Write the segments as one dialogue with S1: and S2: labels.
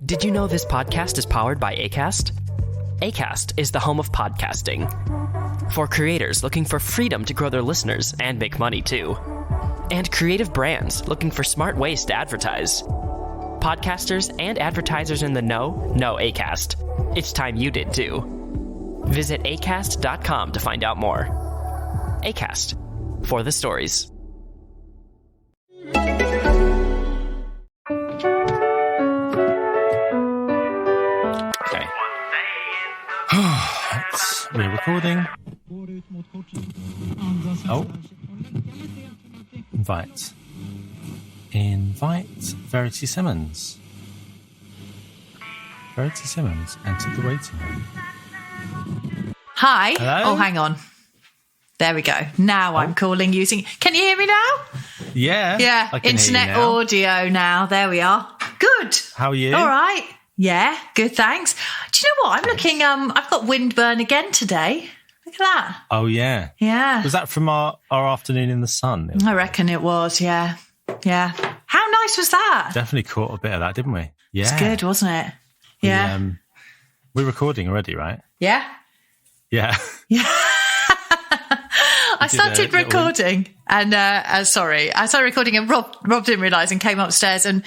S1: Did you know this podcast is powered by Acast? Acast is the home of podcasting. For creators looking for freedom to grow their listeners and make money too. And creative brands looking for smart ways to advertise. Podcasters and advertisers in the know Acast. It's time you did too. Visit acast.com to find out more. Acast, for the stories.
S2: Okay. We're recording. Oh. Invite Verity Simmons. Verity Simmons entered the waiting room.
S3: Hi.
S2: Hello?
S3: Oh, hang on. There we go. Now I'm calling using... Can you hear me now?
S2: Yeah.
S3: Yeah.
S2: I can
S3: Internet
S2: hear you now.
S3: audio now. There we are. Good.
S2: How are you?
S3: All right. Yeah. Good. Thanks. Do you know what? I'm looking... I've got windburn again today. Look at that.
S2: Oh, yeah.
S3: Yeah.
S2: Was that from our afternoon in the sun?
S3: I reckon it was. Yeah. Yeah. How nice was that?
S2: Definitely caught a bit of that, didn't we? Yeah.
S3: It's good, wasn't it? Yeah.
S2: We're recording already, right?
S3: Yeah.
S2: Yeah.
S3: Yeah. I started recording and I started recording and Rob didn't realise and came upstairs and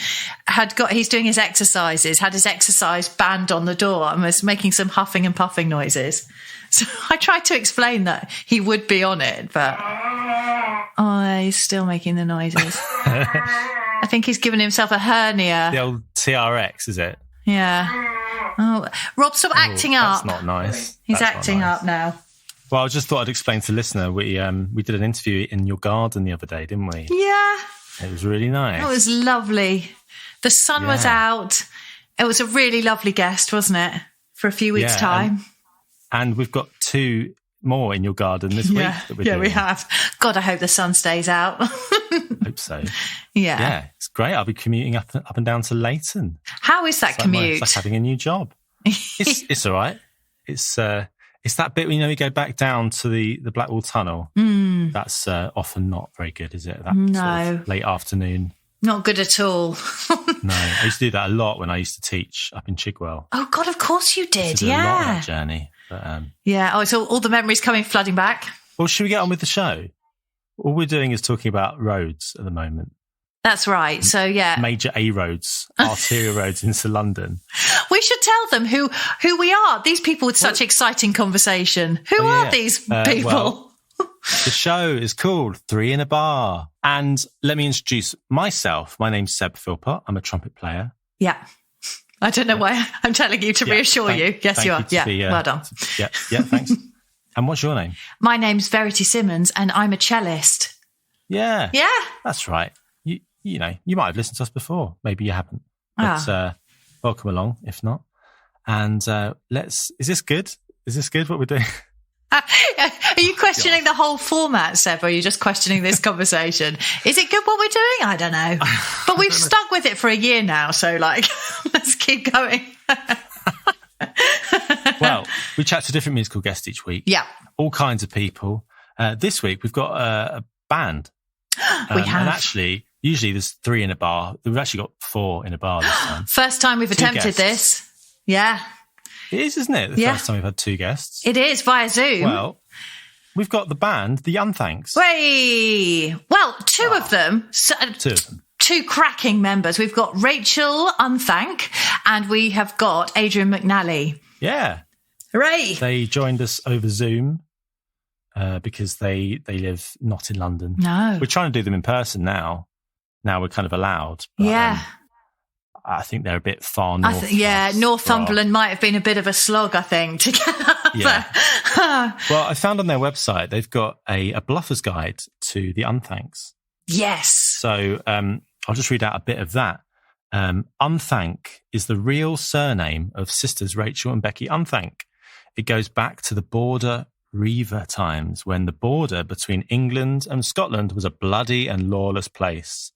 S3: he's doing his exercises, had his exercise band on the door and was making some huffing and puffing noises. So I tried to explain that he would be on it, but he's still making the noises. I think he's given himself a hernia.
S2: The old TRX, is it?
S3: Yeah. Oh, Rob, stop acting up.
S2: That's not nice.
S3: He's
S2: That's not
S3: acting
S2: nice.
S3: up now.
S2: Well, I just thought I'd explain to the listener. We did an interview in your garden the other day, didn't we?
S3: Yeah.
S2: It was really nice.
S3: It was lovely. The sun was out. It was a really lovely guest, wasn't it? For a few weeks' time.
S2: And we've got 2 more in your garden this week that we're doing.
S3: we have. God, I hope the sun stays out.
S2: Hope so.
S3: Yeah.
S2: Yeah, it's great. I'll be commuting up and down to Leighton.
S3: How is that commute?
S2: It's like having a new job. It's all right. It's that bit where, you go back down to the Blackwall Tunnel. That's often not very good, is it? That sort of late afternoon.
S3: Not good at all.
S2: No, I used to do that a lot when I used to teach up in Chigwell.
S3: Oh, God, of course you did.
S2: A lot of that journey. But,
S3: yeah. Oh, it's all the memories coming flooding back.
S2: Well, should we get on with the show? All we're doing is talking about roads at the moment.
S3: That's right. So, yeah.
S2: Major A roads, arterial roads into London.
S3: We should tell them who we are. These people with such exciting conversation. Who are these people?
S2: Well, the show is called 3 in a Bar. And let me introduce myself. My name's Seb Philpott. I'm a trumpet player.
S3: Yeah. I don't know why I'm telling you to reassure you. Yes, you are. Yeah, well done.
S2: Yeah, thanks. And what's your name?
S3: My name's Verity Simmons and I'm a cellist.
S2: Yeah.
S3: Yeah.
S2: That's right. You might have listened to us before. Maybe you haven't. But welcome along, if not. And is this good? Is this good, what we're doing?
S3: Are you questioning the whole format, Seb, or are you just questioning this conversation? Is it good what we're doing? I don't know. But we've stuck with it for a year now, so let's keep going.
S2: Well, we chat to different musical guests each week.
S3: Yeah.
S2: All kinds of people. This week, we've got a band.
S3: We have.
S2: And actually, usually there's 3 in a bar. We've actually got 4 in a bar this time.
S3: First time we've attempted
S2: guests.
S3: this. Yeah.
S2: It is, isn't it? The first time we've had 2 guests.
S3: It is, via Zoom.
S2: Well, we've got the band, the Unthanks.
S3: Way. Well, 2 of them.
S2: 2 of them.
S3: 2 cracking members. We've got Rachel Unthank and we have got Adrian McNally.
S2: Yeah.
S3: Hooray.
S2: They joined us over Zoom because they live not in London.
S3: No.
S2: We're trying to do them in person now. Now we're kind of allowed. But,
S3: yeah.
S2: I think they're a bit far north.
S3: Northumberland might have been a bit of a slog, I think, to get up.
S2: Yeah. Well, I found on their website they've got a bluffer's guide to the Unthanks.
S3: Yes.
S2: So I'll just read out a bit of that. Unthank is the real surname of sisters Rachel and Becky Unthank. It goes back to the border Reaver times when the border between England and Scotland was a bloody and lawless place.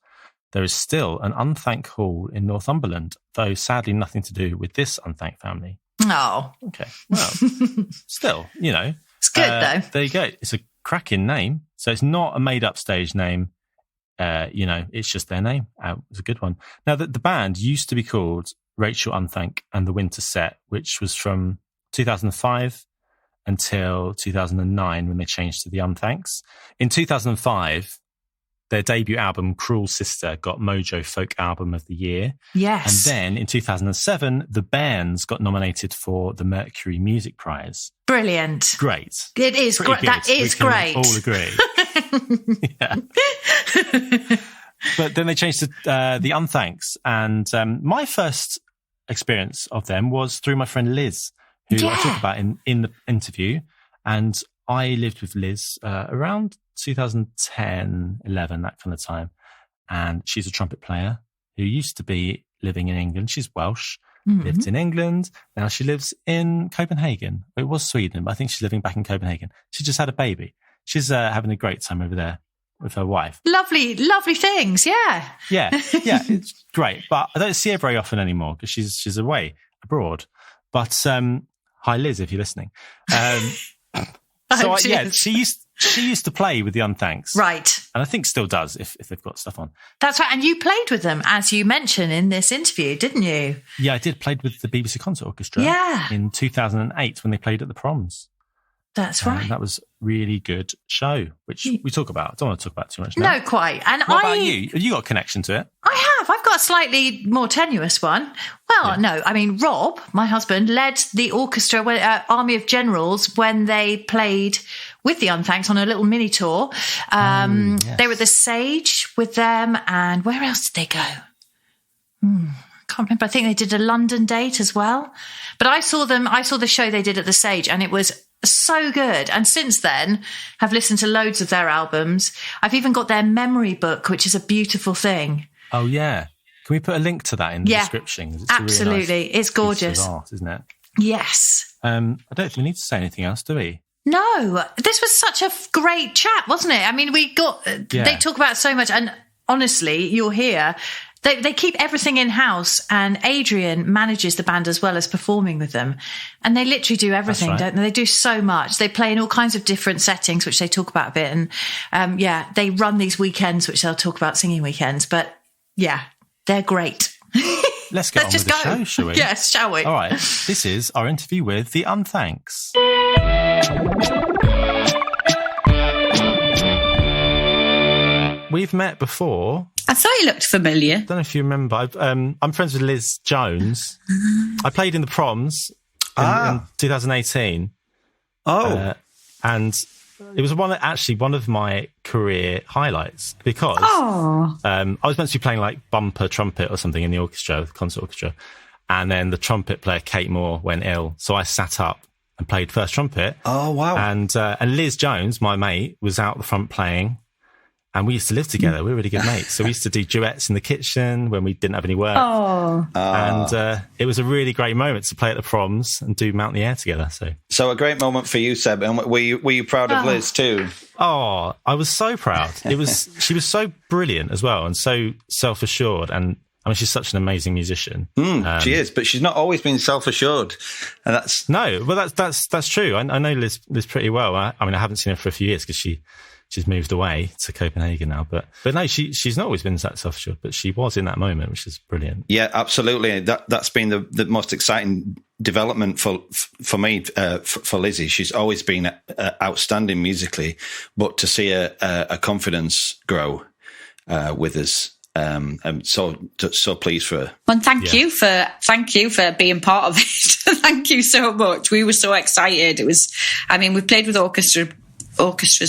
S2: There is still an Unthank Hall in Northumberland, though sadly nothing to do with this Unthank family.
S3: Oh.
S2: Okay. Well, still,
S3: It's good, though.
S2: There you go. It's a cracking name. So it's not a made-up stage name. It's just their name. It's a good one. Now, the band used to be called Rachel, Unthank and the Winter Set, which was from 2005 until 2009 when they changed to the Unthanks. In 2005, their debut album, Cruel Sister, got Mojo Folk Album of the Year.
S3: Yes.
S2: And then in 2007, the Bairns got nominated for the Mercury Music Prize.
S3: Brilliant.
S2: Great.
S3: It is great. That is great.
S2: We can all agree. Yeah. But then they changed to the Unthanks. And my first experience of them was through my friend Liz, who I talk about in the interview. And I lived with Liz around 2010, 11, that kind of time. And she's a trumpet player who used to be living in England. She's Welsh, lived in England. Now she lives in Copenhagen. It was Sweden, but I think she's living back in Copenhagen. She just had a baby. She's having a great time over there with her wife.
S3: Lovely, lovely things, yeah.
S2: Yeah, it's great. But I don't see her very often anymore because she's away abroad. But hi, Liz, if you're listening. She used to play with the Unthanks.
S3: Right.
S2: And I think still does if they've got stuff on.
S3: That's right. And you played with them, as you mentioned in this interview, didn't you?
S2: Yeah, I did. Played with the BBC Concert Orchestra in 2008 when they played at the Proms.
S3: That's right.
S2: That was a really good show, which we talk about. I don't want to talk about too much now.
S3: No, quite. And
S2: what about you? Have you got a connection to it?
S3: I have. I've got a slightly more tenuous one. Well, no. I mean, Rob, my husband, led the orchestra, Army of Generals, when they played with the Unthanks on a little mini tour. They were at the Sage with them. And where else did they go? I can't remember. I think they did a London date as well. But I saw the show they did at the Sage, and it was so good. And since then, have listened to loads of their albums. I've even got their memory book, which is a beautiful thing.
S2: Oh, yeah. Can we put a link to that in the description?
S3: It's absolutely. Really nice, it's gorgeous.
S2: Piece of art, isn't it?
S3: Yes.
S2: I don't think we need to say anything else, do we?
S3: No. This was such a great chat, wasn't it? I mean, they talk about so much. And honestly, you'll hear... They keep everything in-house, and Adrian manages the band as well as performing with them. And they literally do everything, don't they? They do so much. They play in all kinds of different settings, which they talk about a bit. And they run these weekends, which they'll talk about, singing weekends. But yeah, they're great.
S2: Let's get on with the show, shall we?
S3: Yes, shall we?
S2: All right. This is our interview with the Unthanks. We've met before.
S4: I thought you looked familiar.
S2: I don't know if you remember. I'm friends with Liz Jones. I played in the Proms in 2018. And it was one of my career highlights because I was meant to be playing like bumper trumpet or something in the orchestra, the concert orchestra. And then the trumpet player, Kate Moore, went ill. So I sat up and played first trumpet.
S5: Oh, wow.
S2: And Liz Jones, my mate, was out the front playing. And we used to live together. We were really good mates. So we used to do duets in the kitchen when we didn't have any work. And it was a really great moment to play at the Proms and do Mount in the Air together.
S5: So a great moment for you, Seb. And were you proud of Liz too?
S2: Oh, I was so proud. She was so brilliant as well and so self-assured. And I mean, she's such an amazing musician.
S5: She is, but she's not always been self-assured. And that's true. I know Liz pretty well. I mean, I haven't seen her for a few years because she's moved away to Copenhagen now, but no, she's not always been that self-assured, but she was in that moment, which is brilliant. Yeah, absolutely. That's been the most exciting development for me, for Lizzie. She's always been outstanding musically, but to see her confidence grow with us, I'm so pleased for her.
S4: Well, thank you for being part of it. Thank you so much. We were so excited. We've played with orchestras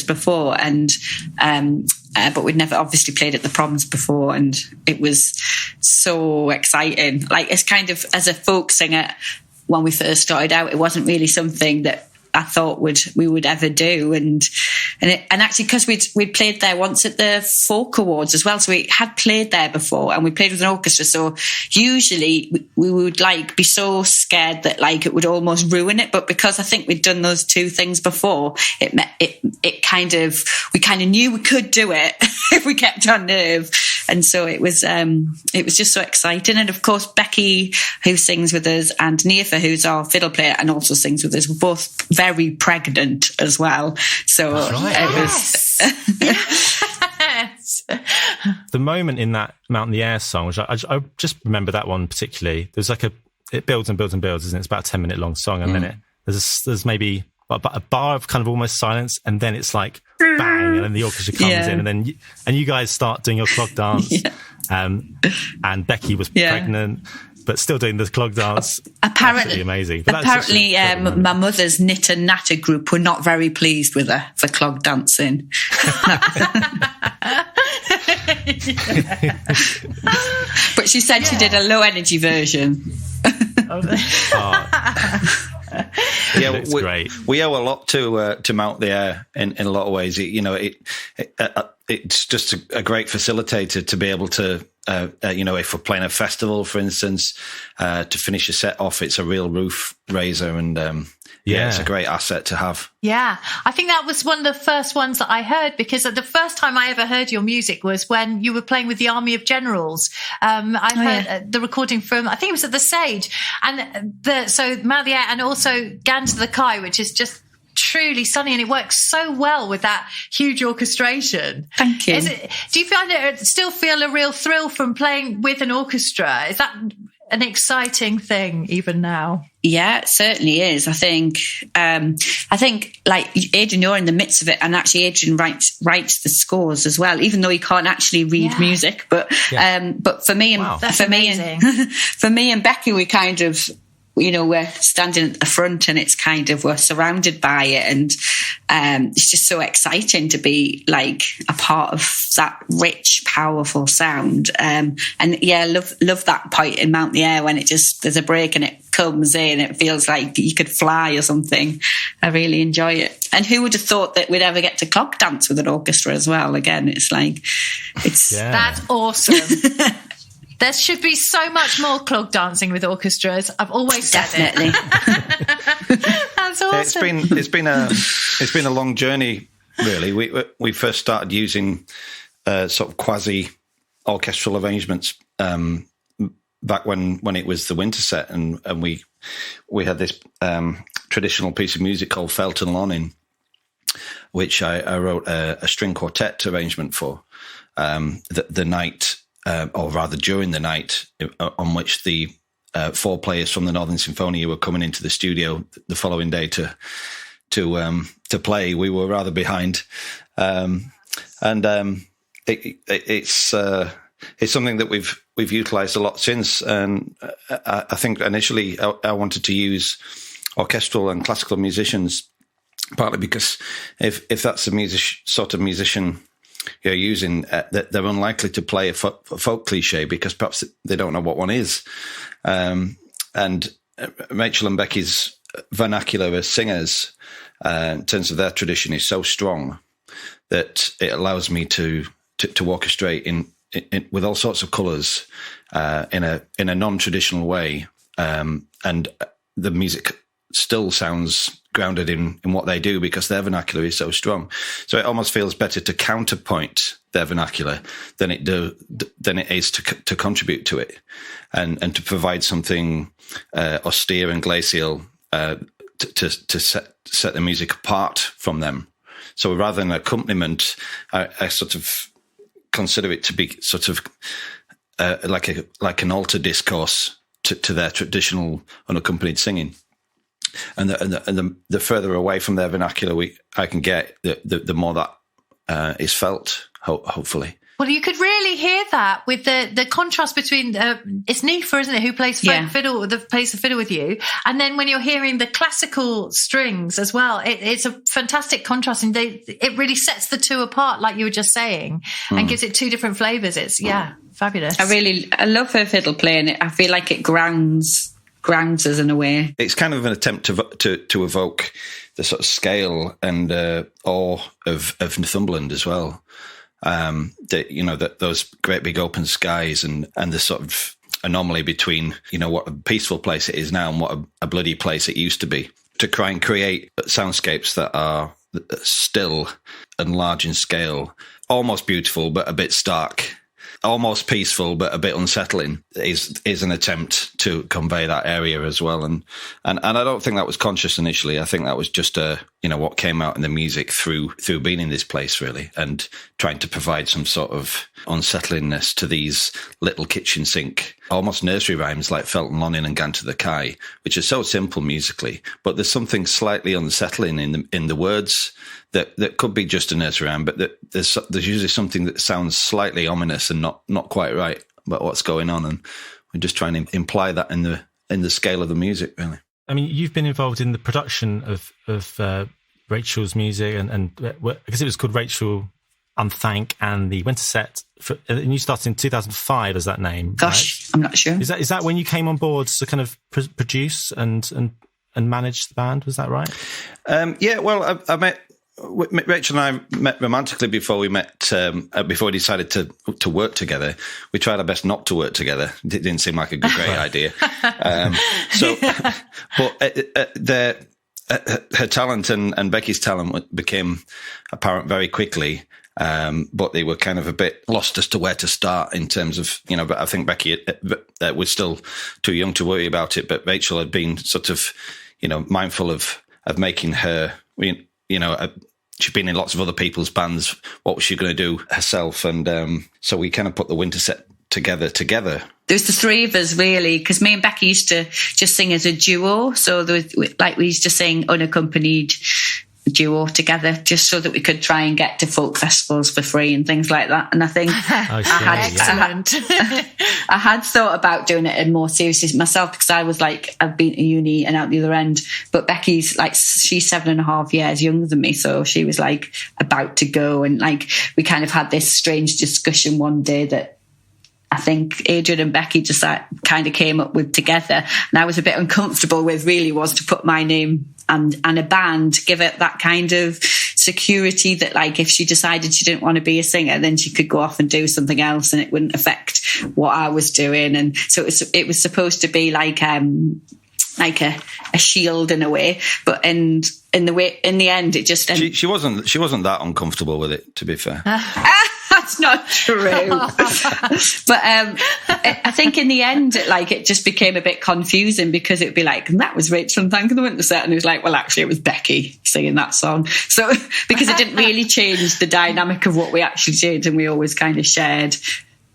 S4: before, and but we'd never obviously played at the Proms before, and it was so exciting. Like, it's kind of, as a folk singer, when we first started out, it wasn't really something that I thought we would ever do, and actually, because we'd played there once at the Folk Awards as well, so we had played there before, and we played with an orchestra. So usually we would be so scared that it would almost ruin it, but because I think we'd done those two things before, we kind of knew we could do it if we kept our nerve, and so it was just so exciting. And of course, Becky, who sings with us, and Neofa, who's our fiddle player and also sings with us, were both very pregnant as well. So
S2: that's right.
S4: it was
S3: Yes.
S2: The moment in that Mount in the Air song, which I just remember that one particularly. There's like it builds and builds and builds, isn't it? It's about a 10-minute long song, and then there's maybe a bar of kind of almost silence, and then it's like bang, and then the orchestra comes in, and then you guys start doing your clog dance. And Becky was pregnant, but still doing the clog dance. Apparently
S4: amazing. Apparently, my mother's knit and natter group were not very pleased with her for clog dancing. But she said she did a low energy version.
S5: It's great. We owe a lot to Mount the Air in a lot of ways. It's just a great facilitator to be able to, if we're playing a festival, for instance, to finish a set off, it's a real roof raiser, and it's a great asset to have.
S3: Yeah, I think that was one of the first ones that I heard, because the first time I ever heard your music was when you were playing with the Army of Generals. I heard the recording from, I think it was at the Sage, and so Mount the Air, and also Gan to the Kai, which is just truly stunning, and it works so well with that huge orchestration.
S4: Thank you.
S3: Do you find it still feel a real thrill from playing with an orchestra? Is that an exciting thing even now?
S4: Yeah, it certainly is. I think like Adrian, you're in the midst of it, and actually Adrian writes the scores as well, even though he can't actually read music. But for me and Becky, we kind of, we're standing at the front, and it's kind of, we're surrounded by it, and it's just so exciting to be like a part of that rich, powerful sound. Love that point in Mount the Air when there's a break and it comes in, it feels like you could fly or something. I really enjoy it. And who would have thought that we'd ever get to clog dance with an orchestra as well? Again, that's
S3: awesome. There should be so much more clog dancing with orchestras. I've always said
S4: it.
S3: That's awesome.
S5: It's been a long journey, really. We first started using sort of quasi orchestral arrangements back when it was the winter set, and we had this traditional piece of music called Felton Lonin, which I wrote a string quartet arrangement for the night. Or rather during the night on which the 4 players from the Northern Sinfonia were coming into the studio the following day to play. We were rather behind, it's something that we've utilised a lot since. And I think initially I wanted to use orchestral and classical musicians, partly because if that's the sort of musician you're using, they're unlikely to play a folk cliche, because perhaps they don't know what one is. And Rachel and Becky's vernacular as singers, in terms of their tradition, is so strong that it allows me to orchestrate in with all sorts of colours in a non-traditional way, and the music still sounds grounded in what they do, because their vernacular is so strong. So it almost feels better to counterpoint their vernacular than it is to contribute to it, and to provide something austere and glacial to set the music apart from them. So rather than accompaniment, I sort of consider it to be sort of like an altar discourse to their traditional unaccompanied singing. And the further away from their vernacular I can get, the more that is felt, hopefully.
S3: Well, you could really hear that with the contrast between it's Nifa, isn't it, who plays fiddle, plays the fiddle with you, and then when you're hearing the classical strings as well, it's a fantastic contrast, and it really sets the two apart, like you were just saying, and gives it two different flavours. It's fabulous. I love her fiddle playing it. I feel like it grounds us in a way. It's kind of an attempt to evoke the sort of scale and awe of Northumberland as well. That those great big open skies and the sort of anomaly between what a peaceful place it is now and what a bloody place it used to be. To try and create soundscapes that are still and large in scale, almost beautiful but a bit stark, almost peaceful but a bit unsettling.
S5: is an attempt to convey that area as well. And I don't think that was conscious initially. I think that was just what came out in the music through being in this place, really, and trying to provide some sort of unsettlingness to these little kitchen sink, almost nursery rhymes like Felton Lonin and Ganta the Kai, which are so simple musically, but there's something slightly unsettling in the words that could be just a nursery rhyme, but there's usually something that sounds slightly ominous and not quite right about what's going on, and we're just trying to imply that in the scale of the music, really.
S2: I mean, you've been involved in the production of Rachel's music, and because it was called Rachel Unthank and the Winter Set, and you started in 2005 as that name.
S4: Gosh,
S2: right?
S4: I'm not sure.
S2: Is that when you came on board to kind of produce and manage the band? Was that right?
S5: Yeah. Well, I met. Rachel and I met romantically before we decided to work together. We tried our best not to work together. It didn't seem like a great idea. But her talent and Becky's talent became apparent very quickly. But they were kind of a bit lost as to where to start in terms of, but I think Becky was still too young to worry about it. But Rachel had been sort of, mindful of making her, she'd been in lots of other people's bands. What was she going to do herself? And so we kind of put the Winter Set together.
S4: There's the three of us, really, because me and Becky used to just sing as a duo. So we used to sing unaccompanied duo together, just so that we could try and get to folk festivals for free and things like that. And I think I had thought about doing it more seriously myself, because I was like, I've been to uni and out the other end, but Becky's like, she's 7.5 years younger than me, so she was like about to go, and like we kind of had this strange discussion one day that I think Adrian and Becky just kind of came up with together, and I was a bit uncomfortable with, really, was to put my name and a band, give it that kind of security that, like, if she decided she didn't want to be a singer, then she could go off and do something else and it wouldn't affect what I was doing. And so it was supposed to be like a shield in a way, but in the end it just
S5: she wasn't that uncomfortable with it, to be fair.
S4: That's not true. But I think in the end, it just became a bit confusing, because it'd be like, and that was Rachel and Thank the Winter Set, and it was like, well, actually it was Becky singing that song. So because it didn't really change the dynamic of what we actually did, and we always kind of shared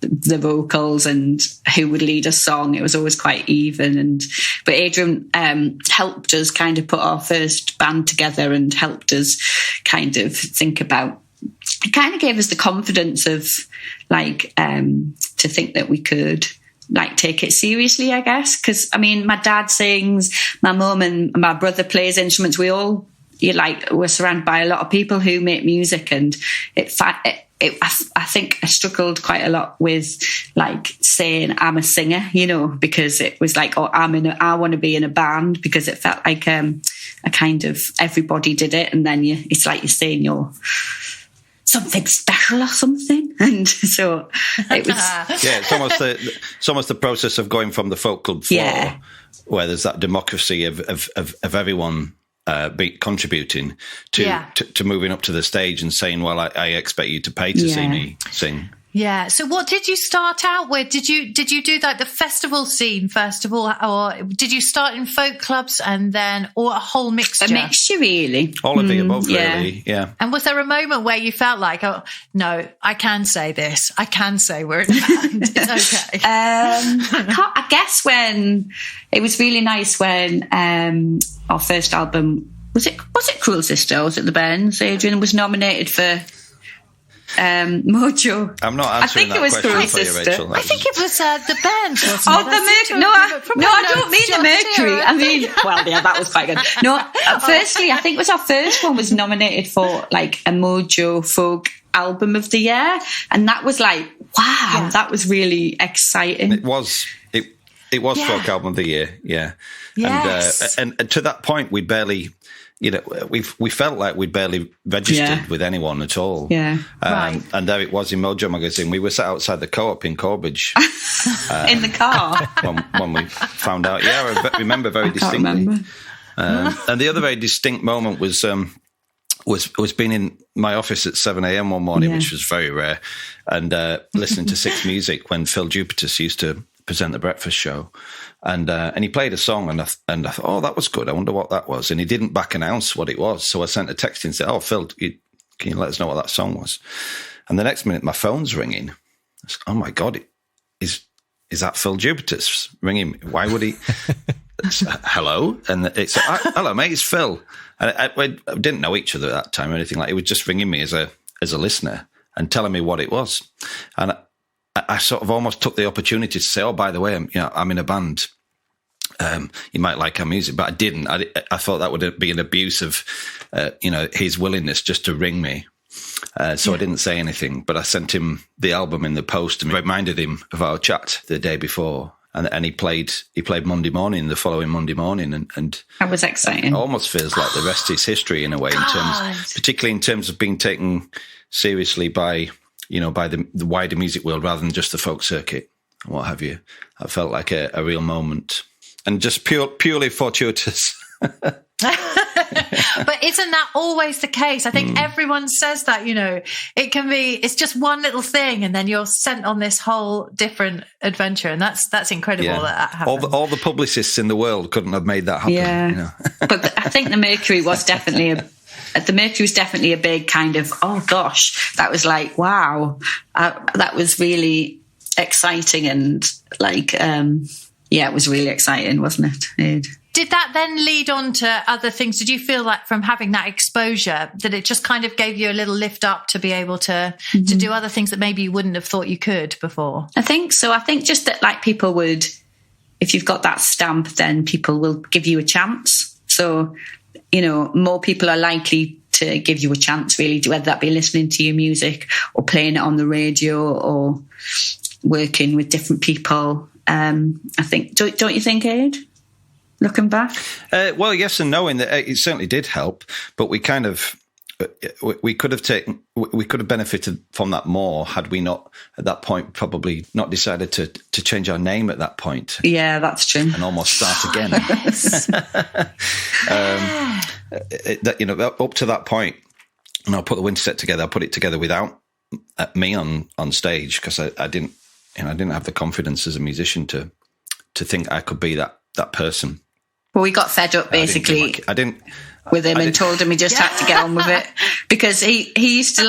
S4: the vocals and who would lead a song. It was always quite even. But Adrian helped us kind of put our first band together, and helped us kind of think about, it kind of gave us the confidence of to think that we could take it seriously, I guess. Because I mean, my dad sings, my mum and my brother plays instruments. We all we're surrounded by a lot of people who make music, and I think I struggled quite a lot with saying I'm a singer, because it was like, oh, I want to be in a band, because it felt like a kind of everybody did it, and then it's like you're saying you're something special or something. And so it was it's almost the process of going from the folk club floor, where there's that democracy of everyone contributing to moving up to the stage and saying, well, I expect you to pay to see me sing.
S3: Yeah. So what did you start out with? Did you do the festival scene first of all, or did you start in folk clubs or a whole mixture?
S4: A mixture, really.
S5: All of the above, really. Yeah.
S3: And was there a moment where you felt like, oh no, I can say this. I can say we're in a band. It's okay.
S4: I guess when it was really nice when our first album was it Cruel Sister, or was it the Bairns? Adrian was nominated for Mojo.
S5: I'm not answering that question for you, Rachel.
S3: I think it was the band.
S4: Oh, the Mercury. No, I don't mean the Mercury. I mean, well, yeah, that was quite good. No, firstly, I think it was our first one was nominated for a Mojo folk album of the year, and that was wow, that was really exciting.
S5: It was folk album of the year, yeah.
S3: Yes.
S5: And to that point, we barely. We felt like we'd barely registered with anyone at all.
S4: Yeah,
S3: right.
S5: And there it was in Mojo magazine. We were sat outside the Co-op in Corbidge
S4: in the car
S5: when we found out. Yeah, I remember very distinctly. And the other very distinct moment was being in my office at 7 a.m. one morning, which was very rare, and listening to Six Music when Phil Jupitus used to present the breakfast show. And he played a song, and I thought, oh, that was good. I wonder what that was. And he didn't back announce what it was. So I sent a text and said, oh, Phil, can you let us know what that song was? And the next minute, my phone's ringing. I said, oh, my God, is that Phil Jupiter's ringing me? Why would he? Hello? And it's, hello, mate, it's Phil. And I didn't know each other at that time or anything like that. He was just ringing me as a listener and telling me what it was. And I sort of almost took the opportunity to say, oh, by the way, I'm in a band. You might like our music, but I didn't. I thought that would be an abuse of, his willingness just to ring me. So I didn't say anything, but I sent him the album in the post and reminded him of our chat the day before. And he played Monday morning, the following Monday morning, and
S4: that was exciting.
S5: It almost feels like the rest is history in a way, particularly in terms of being taken seriously by the wider music world rather than just the folk circuit and what have you. I felt like a real moment, and just purely fortuitous.
S3: But isn't that always the case? I think everyone says that, it's just one little thing and then you're sent on this whole different adventure. And that's incredible that happened.
S5: All the publicists in the world couldn't have made that happen.
S4: Yeah. But I think the Mercury was definitely a big kind of, oh gosh, that was like, wow, that was really exciting. And like, it was really exciting, wasn't it?
S3: Did that then lead on to other things? Did you feel like from having that exposure that it just kind of gave you a little lift up to be able to do other things that maybe you wouldn't have thought you could before?
S4: I think so. I think just that like people would, if you've got that stamp, then people will give you a chance. So, more people are likely to give you a chance really, whether that be listening to your music or playing it on the radio or working with different people. I think, don't you think, Aid? Looking back?
S5: Well, yes and no, in that it certainly did help, but we kind of, we could have benefited from that more had we not, at that point, probably not decided to change our name at that point.
S4: Yeah, that's true.
S5: And almost start again.
S3: Yes.
S5: Up to that point, and I'll put the winter set together, I'll put it together without me on stage because I didn't have the confidence as a musician to think I could be that person.
S4: Well, we got fed up basically with him and told him he just had to get on with it because he used to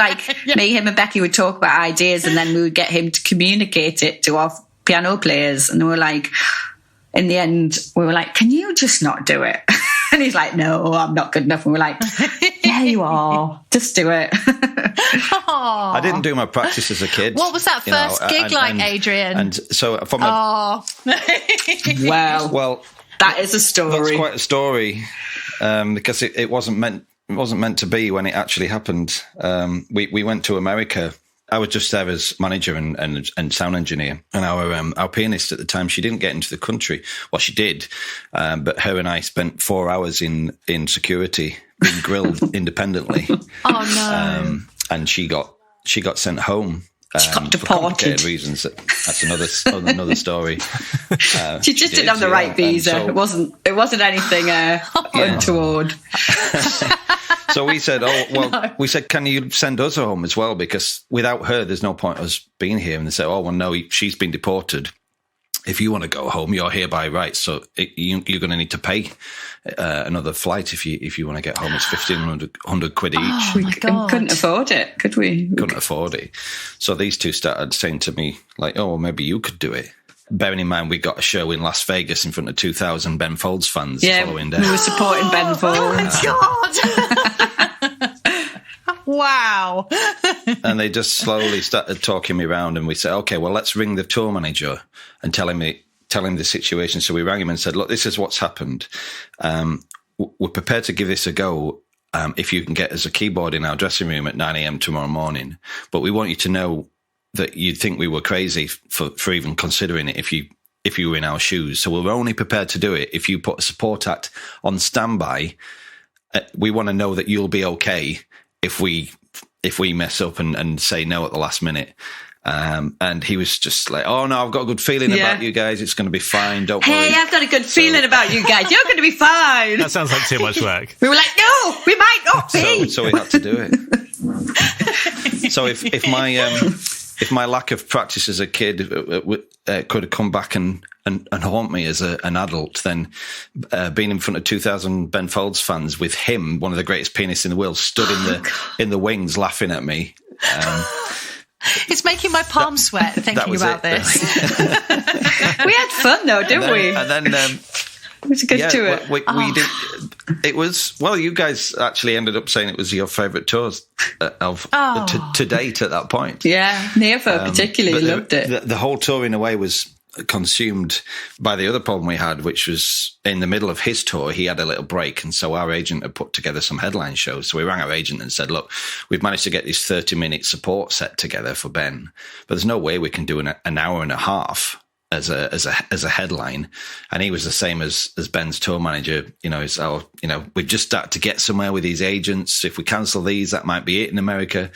S4: me, him and Becky would talk about ideas and then we would get him to communicate it to our piano players. And we were like, in the end, we were like, can you just not do it? And he's like, no, I'm not good enough. And we're like, yeah, you are. Just do it.
S5: I didn't do my practice as a kid.
S3: What was that first gig like, Adrian?
S5: And so from
S3: wow.
S5: Well,
S4: that is a story.
S5: That's quite a story because it wasn't meant to be when it actually happened. We went to America. I was just there as manager and sound engineer, and our pianist at the time, she didn't get into the country. Well, she did, but her and I spent 4 hours in security being grilled independently.
S3: Oh no!
S5: And she got sent home.
S4: She got deported.
S5: For complicated reasons. That's another story.
S4: She just didn't have the right visa. So, it wasn't anything untoward.
S5: So we said, we said, can you send us home as well? Because without her, there's no point us being here. And they said, oh, well, no, she's been deported. If you want to go home, you're here by right. So you're going to need to pay another flight if you want to get home. It's 1,500 quid each.
S3: Oh, my God.
S4: We couldn't afford it, could we?
S5: Couldn't afford it. So these two started saying to me, like, oh, well, maybe you could do it. Bearing in mind, we got a show in Las Vegas in front of 2,000 Ben Folds fans the following day.
S4: We were supporting Ben Folds.
S3: Oh, my God. Wow.
S5: And they just slowly started talking me around, and we said, okay, well, let's ring the tour manager and tell him the situation. So we rang him and said, look, this is what's happened. We're prepared to give this a go if you can get us a keyboard in our dressing room at 9 a.m. tomorrow morning. But we want you to know that you'd think we were crazy for even considering it if you were in our shoes. So we're only prepared to do it if you put a support act on standby. We want to know that you'll be okay if we mess up and say no at the last minute. And he was just like, oh no, I've got a good feeling about you guys. It's going to be fine. Don't worry.
S4: Hey, I've got a good feeling about you guys. You're going to be fine.
S2: That sounds like too much work.
S4: We were like, no, we might not be.
S5: So we had to do it. So if if my lack of practice as a kid could have come back and haunt me as an adult, then being in front of 2,000 Ben Folds fans with him, one of the greatest pianists in the world, stood in the wings laughing at me.
S3: It's making my palms sweat thinking about this.
S4: We had fun though, didn't we?
S5: And then
S4: it was a good tour.
S5: We did. It was, well, you guys actually ended up saying it was your favourite tours to date at that point.
S4: Yeah, Nearfo particularly loved it.
S5: The whole tour in a way was consumed by the other problem we had, which was in the middle of his tour, he had a little break. And so our agent had put together some headline shows. So we rang our agent and said, look, we've managed to get this 30-minute support set together for Ben, but there's no way we can do an hour and a half as a headline. And he was the same as Ben's tour manager. We've just started to get somewhere with these agents. If we cancel these, that might be it in America.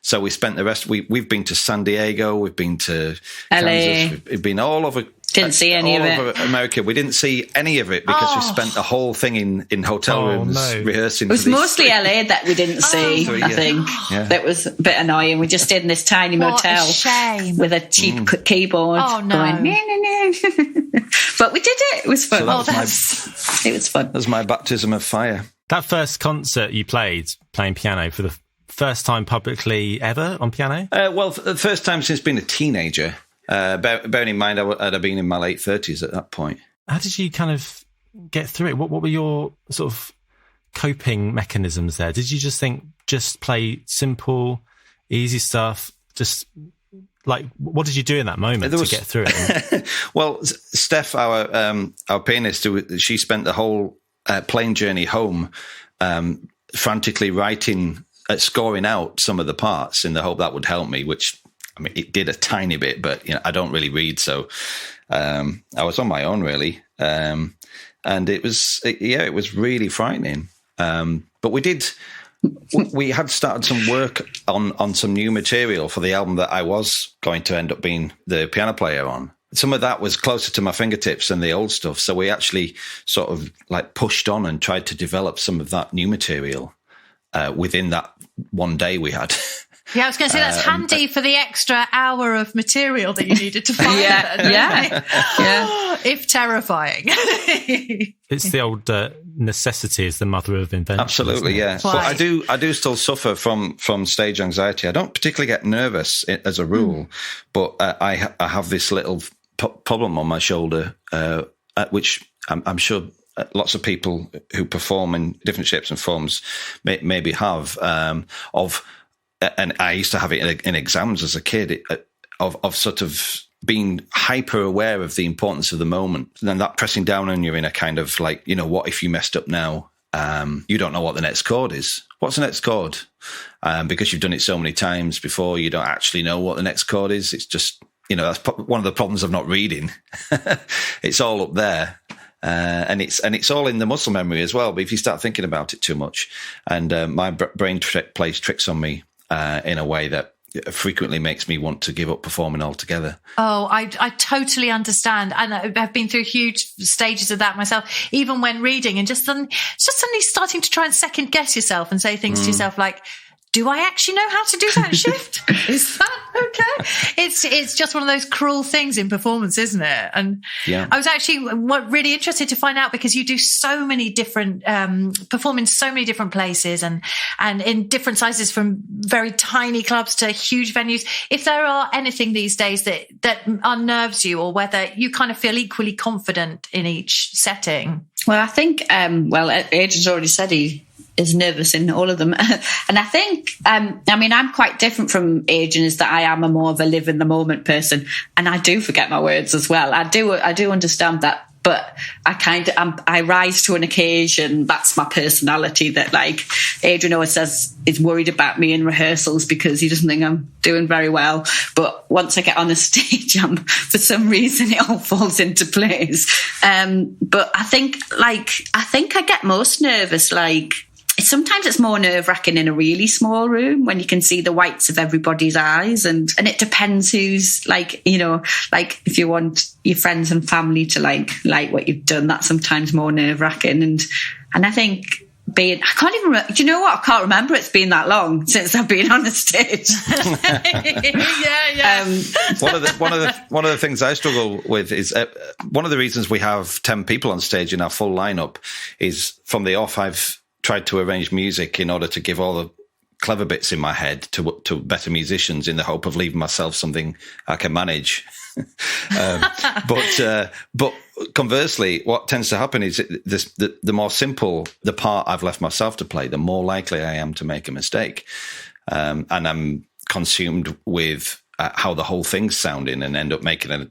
S5: So we spent the rest. We've been to San Diego. We've been to
S4: LA.
S5: Kansas. We've been all over.
S4: Didn't see any of it.
S5: All over America. We didn't see any of it because we spent the whole thing in hotel rooms rehearsing.
S4: It was mostly LA that we didn't see. I think that was a bit annoying. We just stayed in this tiny motel with a cheap keyboard.
S3: Oh no!
S4: Going, but we did it. It was fun.
S5: So
S4: it was fun.
S5: That was my baptism of fire.
S2: That first concert you playing piano for the first time publicly ever on piano?
S5: Well, the first time since being a teenager. Bearing in mind, I'd have been in my late 30s at that point.
S2: How did you kind of get through it? What were your sort of coping mechanisms there? Did you just think, just play simple, easy stuff? Just like, what did you do in that moment to get through it?
S5: Well, Steph, our pianist, she spent the whole plane journey home frantically writing, scoring out some of the parts in the hope that would help me, which, I mean, it did a tiny bit, but I don't really read, so I was on my own really, and it was really frightening. But we had started some work on some new material for the album that I was going to end up being the piano player on. Some of that was closer to my fingertips than the old stuff, so we actually sort of like pushed on and tried to develop some of that new material within that one day we had.
S3: Yeah, I was going to say that's handy for the extra hour of material that you needed to find.
S4: Yeah.
S3: If terrifying.
S2: It's the old necessity is the mother of invention.
S5: Absolutely, yeah. But I do still suffer from stage anxiety. I don't particularly get nervous as a rule, but I have this little problem on my shoulder, which I'm sure lots of people who perform in different shapes and forms maybe have and I used to have it in exams as a kid, of sort of being hyper aware of the importance of the moment. And then that pressing down on you in a kind of like, what if you messed up now? You don't know what the next chord is. What's the next chord? Because you've done it so many times before, you don't actually know what the next chord is. It's just, that's one of the problems of not reading. It's all up there. And it's all in the muscle memory as well. But if you start thinking about it too much, and my brain plays tricks on me, in a way that frequently makes me want to give up performing altogether.
S3: Oh, I totally understand. And I've been through huge stages of that myself, even when reading, and just suddenly starting to try and second guess yourself and say things to yourself like, do I actually know how to do that shift? Is that okay? It's just one of those cruel things in performance, isn't it? And I was actually really interested to find out, because you do so many different, perform in so many different places and in different sizes, from very tiny clubs to huge venues. If there are anything these days that unnerves you, or whether you kind of feel equally confident in each setting.
S4: Well, I think, Adrian's already said he is nervous in all of them. And I think, I'm quite different from Adrian, is that I am a more of a live in the moment person. And I do forget my words as well. I do understand that. But I rise to an occasion. That's my personality. That, like Adrian always says, is worried about me in rehearsals because he doesn't think I'm doing very well. But once I get on the stage, for some reason it all falls into place. But I think I get most nervous. Sometimes it's more nerve-wracking in a really small room when you can see the whites of everybody's eyes, and it depends who's if you want your friends and family to like what you've done, that's sometimes more nerve-wracking. And I think being, I can't even, do you know what? I can't remember it's been that long since I've been on the stage.
S3: Yeah.
S5: One of the things I struggle with is one of the reasons we have 10 people on stage in our full lineup is from the off. I've tried to arrange music in order to give all the clever bits in my head to better musicians in the hope of leaving myself something I can manage. But conversely, what tends to happen is the more simple the part I've left myself to play, the more likely I am to make a mistake. And I'm consumed with how the whole thing's sounding and end up making an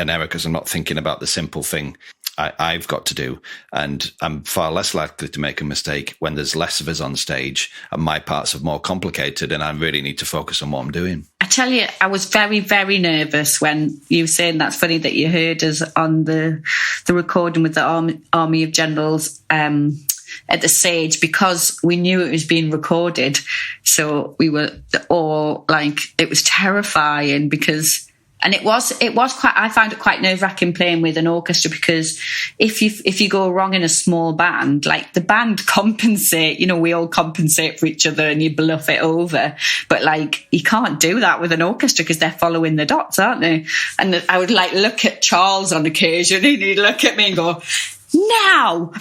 S5: error because I'm not thinking about the simple thing I've got to do. And I'm far less likely to make a mistake when there's less of us on stage and my parts are more complicated and I really need to focus on what I'm doing.
S4: I tell you, I was very, very nervous when you were saying that's funny that you heard us on the recording with the Army of Generals at the Sage, because we knew it was being recorded. So we were all like, it was terrifying because... And it was quite, I found it quite nerve-wracking playing with an orchestra because if you go wrong in a small band, like the band compensate, we all compensate for each other and you bluff it over. But like, you can't do that with an orchestra because they're following the dots, aren't they? And I would like look at Charles on occasion and he'd look at me and go, now.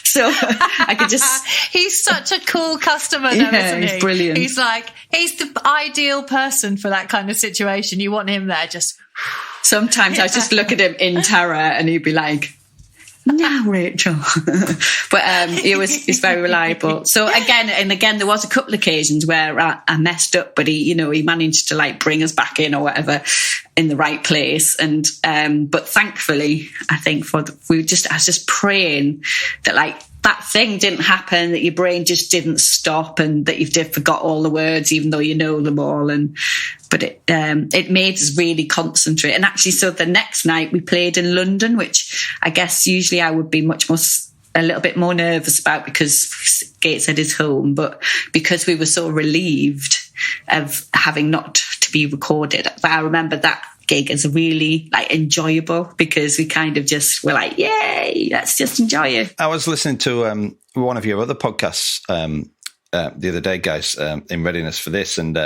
S4: So I could just...
S3: He's such a cool customer, though, isn't he?
S4: He's brilliant.
S3: He's the ideal person for that kind of situation. You want him there just...
S4: Sometimes I just look at him in terror and he'd be like, now, Rachel. But he's very reliable. So again, there was a couple of occasions where I messed up, but he managed to like bring us back in or whatever in the right place. And but thankfully, I think I was just praying that like that thing didn't happen, that your brain just didn't stop, and that you've forgot all the words, even though you know them all. But it made us really concentrate. And actually, so the next night we played in London, which I guess usually I would be a little bit more nervous about because Gateshead is home. But because we were so relieved of having not to be recorded, but I remember that gig as really like enjoyable because we kind of just were like, yay, let's just enjoy it.
S5: I was listening to one of your other podcasts the other day, guys, in readiness for this, and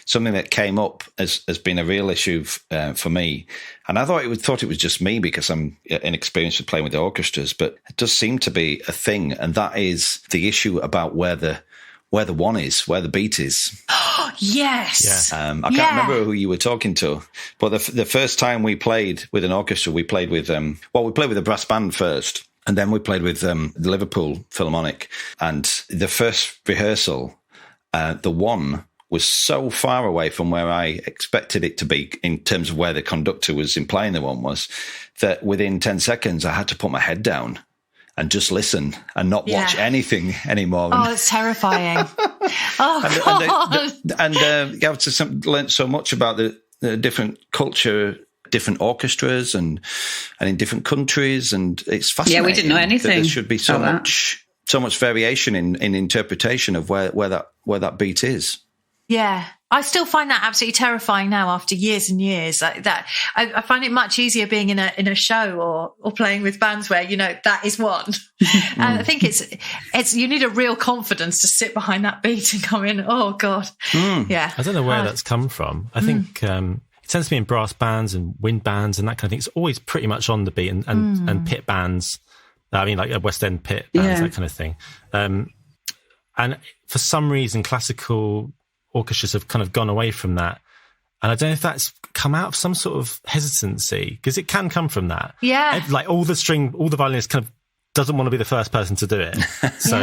S5: something that came up has been a real issue for me. And I thought it was just me because I'm inexperienced with playing with the orchestras, but it does seem to be a thing, and that is the issue about where the one is, where the beat is.
S3: Yes.
S5: Yeah. I can't remember who you were talking to, but the first time we played with an orchestra, we played with we played with a brass band first. And then we played with the Liverpool Philharmonic. And the first rehearsal, the one was so far away from where I expected it to be in terms of where the conductor was implying the one was, that within 10 seconds I had to put my head down and just listen and not watch anything anymore.
S3: Oh, it's terrifying. God.
S5: And you have to learn so much about the different culture, different orchestras and in different countries, and it's fascinating.
S4: Yeah, we didn't know anything.
S5: There should be so much variation in interpretation of where that beat is.
S3: Yeah, I still find that absolutely terrifying now after years and years. Like that, I find it much easier being in a show or playing with bands where that is one. And I think it's you need a real confidence to sit behind that beat and come in. Oh God, yeah.
S2: I don't know where that's come from. I think. It tends to be in brass bands and wind bands and that kind of thing. It's always pretty much on the beat and pit bands. I mean, like West End pit bands, that kind of thing. And for some reason, classical orchestras have kind of gone away from that. And I don't know if that's come out of some sort of hesitancy, because it can come from that.
S3: Yeah.
S2: Like all the violinists kind of doesn't want to be the first person to do it. So,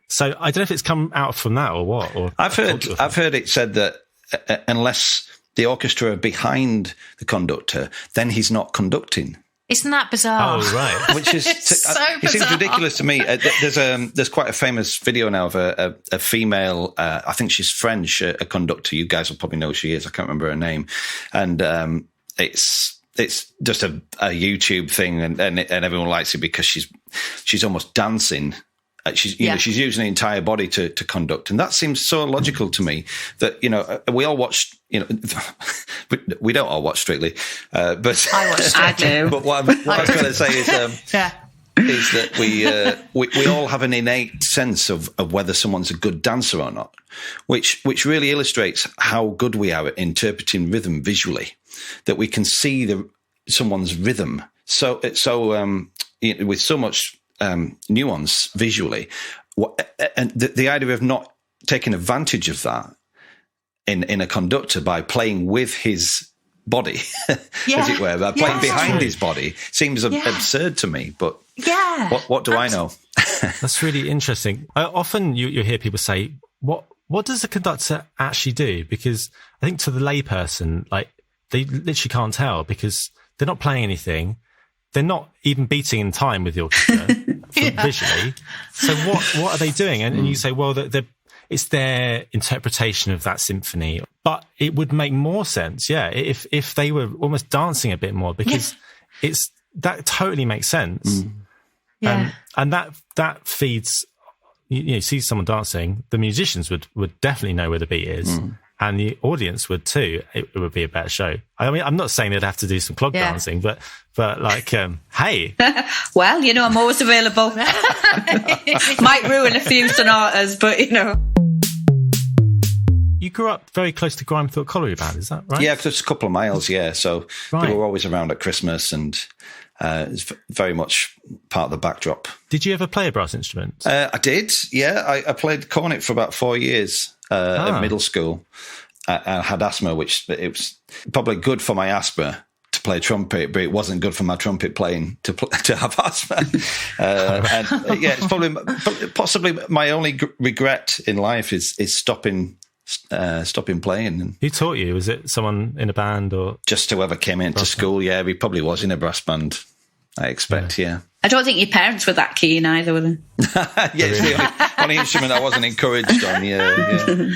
S2: so I don't know if it's come out from that or what. Or
S5: I've heard it said that unless the orchestra are behind the conductor, then he's not conducting.
S3: Isn't that bizarre?
S2: Oh, right.
S5: Which is it seems ridiculous to me. There's quite a famous video now of a female. I think she's French, a conductor. You guys will probably know who she is. I can't remember her name, and it's just a YouTube thing, and everyone likes it because she's almost dancing. She's using the entire body to conduct, and that seems so logical to me. That we all watched. We don't all watch Strictly, but
S4: I do.
S5: But what I was going to say is,
S6: is that we all have an innate sense of whether someone's a good dancer or not, which really illustrates how good we are at interpreting rhythm visually. That we can see someone's rhythm with so much nuance visually, and the idea of not taking advantage of that in a conductor by playing with his body, as it were, by playing behind his body seems absurd to me. But what do I know?
S2: That's really interesting. Often you hear people say, "What does a conductor actually do?" Because I think to the layperson, like, they literally can't tell because they're not playing anything. They're not even beating in time with the orchestra visually. So what are they doing? And you say, well, it's their interpretation of that symphony. But it would make more sense, if they were almost dancing a bit more, because that totally makes sense. And that feeds. You see someone dancing, the musicians would definitely know where the beat is. And the audience would too. It would be a better show. I mean, I'm not saying they'd have to do some clog dancing, but like, hey.
S4: Well, I'm always available. Might ruin a few sonatas, but
S2: You grew up very close to Grimethorpe Colliery Band, is that right?
S6: Yeah, just a couple of miles, So they were always around at Christmas, and it's very much part of the backdrop.
S2: Did you ever play a brass instrument?
S6: I did, yeah. I played cornet for about 4 years in middle school. I had asthma, which it was probably good for my asthma to play trumpet, but it wasn't good for my trumpet playing to have asthma. It's possibly my only regret in life is stopping playing.
S2: Who taught you? Was it someone in a band or
S6: just whoever came into school? Yeah, he probably was in a brass band, I expect. Yeah.
S4: I don't think your parents were that keen either, were they?
S6: It's the only instrument I wasn't encouraged on.
S3: And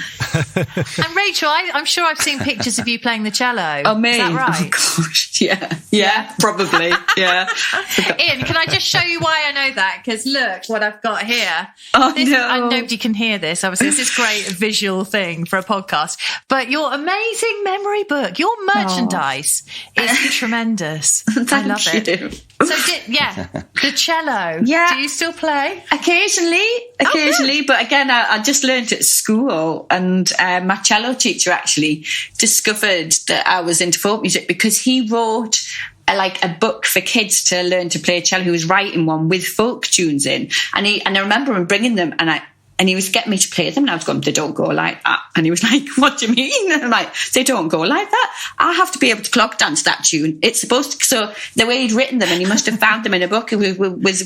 S3: Rachel, I'm sure I've seen pictures of you playing the cello.
S4: Oh, me?
S3: Is that right?
S4: Oh, gosh, yeah, probably, yeah.
S3: Ian, can I just show you why I know that? Because look what I've got here.
S4: Oh, no.
S3: Nobody can hear this, obviously. This is great visual thing for a podcast. But your amazing memory book, your merchandise is tremendous. I love it. So the cello.
S4: Yeah.
S3: Do you still play?
S4: Occasionally, but again, I just learned at school, and my cello teacher actually discovered that I was into folk music because he wrote a book for kids to learn to play cello. He was writing one with folk tunes in, and I remember him bringing them, and he was getting me to play them, and I was going, they don't go like that. And he was like, what do you mean? And I'm like, they don't go like that. I have to be able to clog dance that tune. It's supposed to. So the way he'd written them, and he must have found them in a book, it was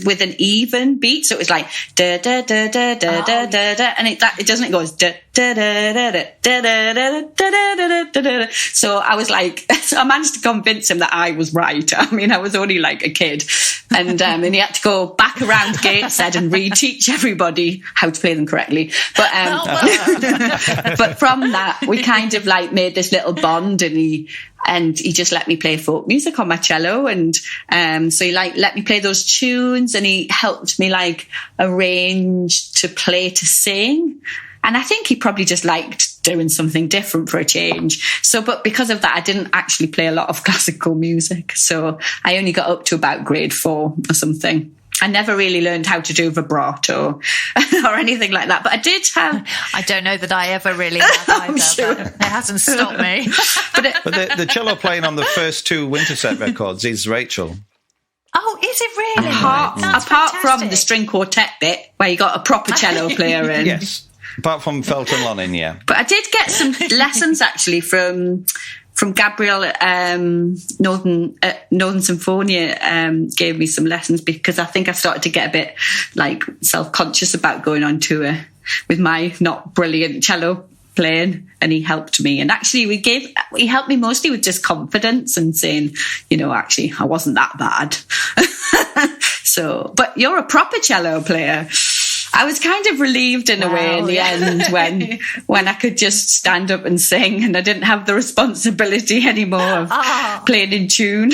S4: with an even beat. So it was like da da da da da da da da, and it doesn't. It goes da da da da da da da da da da. So I was like, so I managed to convince him that I was right. I mean, I was only like a kid, and he had to go back around Gateshead and reteach everybody how to play them correctly, but but from that we kind of made this little bond, and he just let me play folk music on my cello, and so he let me play those tunes, and he helped me arrange to play to sing, and I think he probably just liked doing something different for a change. So, but because of that, I didn't actually play a lot of classical music, so I only got up to about grade 4 or something. I never really learned how to do vibrato or anything like that, but I did have.
S3: I don't know that I ever really have either.
S4: Sure.
S3: But it hasn't stopped me.
S6: But the cello playing on the first 2 Winterset records is Rachel.
S3: Oh, is it really?
S4: Apart from the string quartet bit, where you got a proper cello player in.
S6: Yes, apart from Felton Lonin, yeah.
S4: But I did get some lessons actually from Gabriel Northern Symphonia gave me some lessons, because I think I started to get a bit self-conscious about going on tour with my not brilliant cello playing, and he helped me. And actually he helped me mostly with just confidence and saying, actually I wasn't that bad. So, but you're a proper cello player. I was kind of relieved in a way in the end when I could just stand up and sing, and I didn't have the responsibility anymore of playing in tune.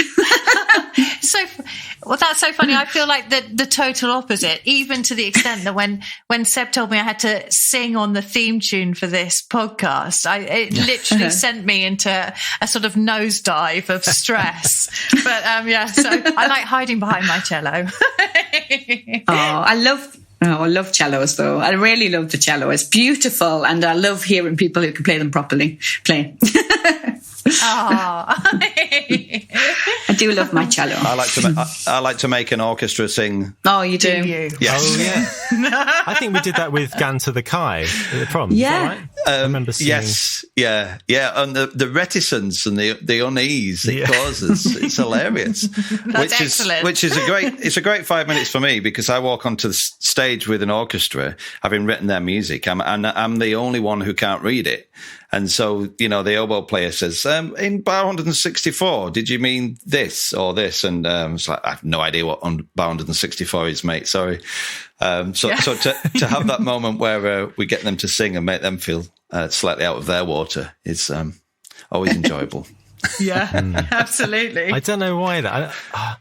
S3: That's so funny. I feel like the total opposite, even to the extent that when Seb told me I had to sing on the theme tune for this podcast, it literally sent me into a sort of nosedive of stress. But so I like hiding behind my cello.
S4: I love cellos, though. I really love the cello. It's beautiful, and I love hearing people who can play them properly play. I do love my cello.
S6: I like to make an orchestra sing.
S4: Oh, you do?
S6: Yes.
S2: Oh, yeah. I think we did that with Gan to the Kai at the Prom.
S4: Yeah.
S2: Right? I remember singing.
S6: Yes. Yeah. And the reticence and the unease it causes, it's hilarious.
S3: That's excellent.
S6: Which is a great 5 minutes for me, because I walk onto the stage with an orchestra, having written their music, and I'm the only one who can't read it. And so, the oboe player says, in bar 164, did you mean this or this? And it's like, I have no idea what bar 164 is, mate. Sorry. So to have that moment where we get them to sing and make them feel slightly out of their water is always enjoyable.
S3: Yeah, absolutely.
S2: I don't know why that.
S6: I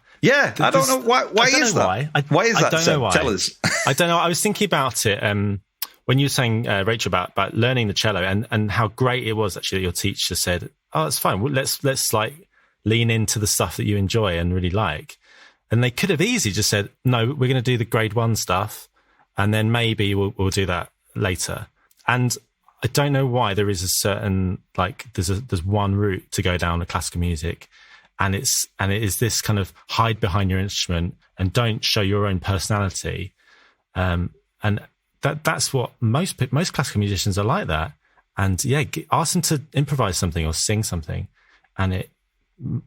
S6: don't know why. Why is that? Why is that?
S2: I don't know why.
S6: Tell us.
S2: I don't know. I was thinking about it when you were saying, Rachel, about learning the cello and how great it was actually that your teacher said, "Oh, it's fine. Well, let's like lean into the stuff that you enjoy and really like." And they could have easily just said, "No, we're going to do the grade 1 stuff, and then maybe we'll do that later." And I don't know why there is a certain there's one route to go down with classical music, and it is this kind of hide behind your instrument and don't show your own personality, and that's what most classical musicians are like that. And ask them to improvise something or sing something, and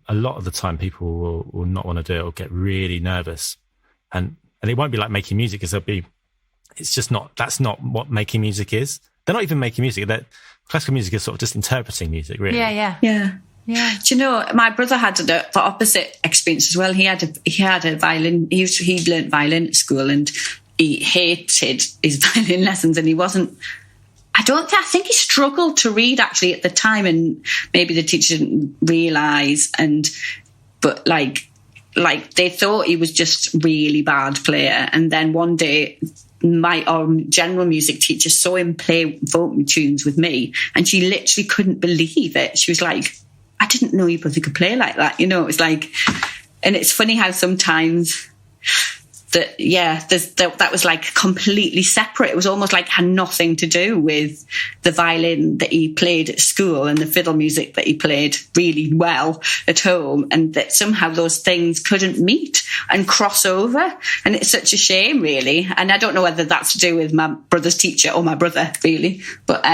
S2: a lot of the time people will not want to do it or get really nervous, and it won't be like making music, because that's not what making music is. They're not even making music. That classical music is sort of just interpreting music, really.
S4: Yeah. Do you know, my brother had the opposite experience as well. He had a violin. He learnt violin at school, and he hated his violin lessons, and he wasn't. I think he struggled to read actually at the time, and maybe the teacher didn't realise. But they thought he was just really bad player. And then one day, my general music teacher saw him play vocal tunes with me, and she literally couldn't believe it. She was like, "I didn't know your brother could play like that." It was like, and it's funny how sometimes that was like completely separate. It was almost like had nothing to do with the violin that he played at school and the fiddle music that he played really well at home, and that somehow those things couldn't meet and cross over. And it's such a shame, really. And I don't know whether that's to do with my brother's teacher or my brother, really. But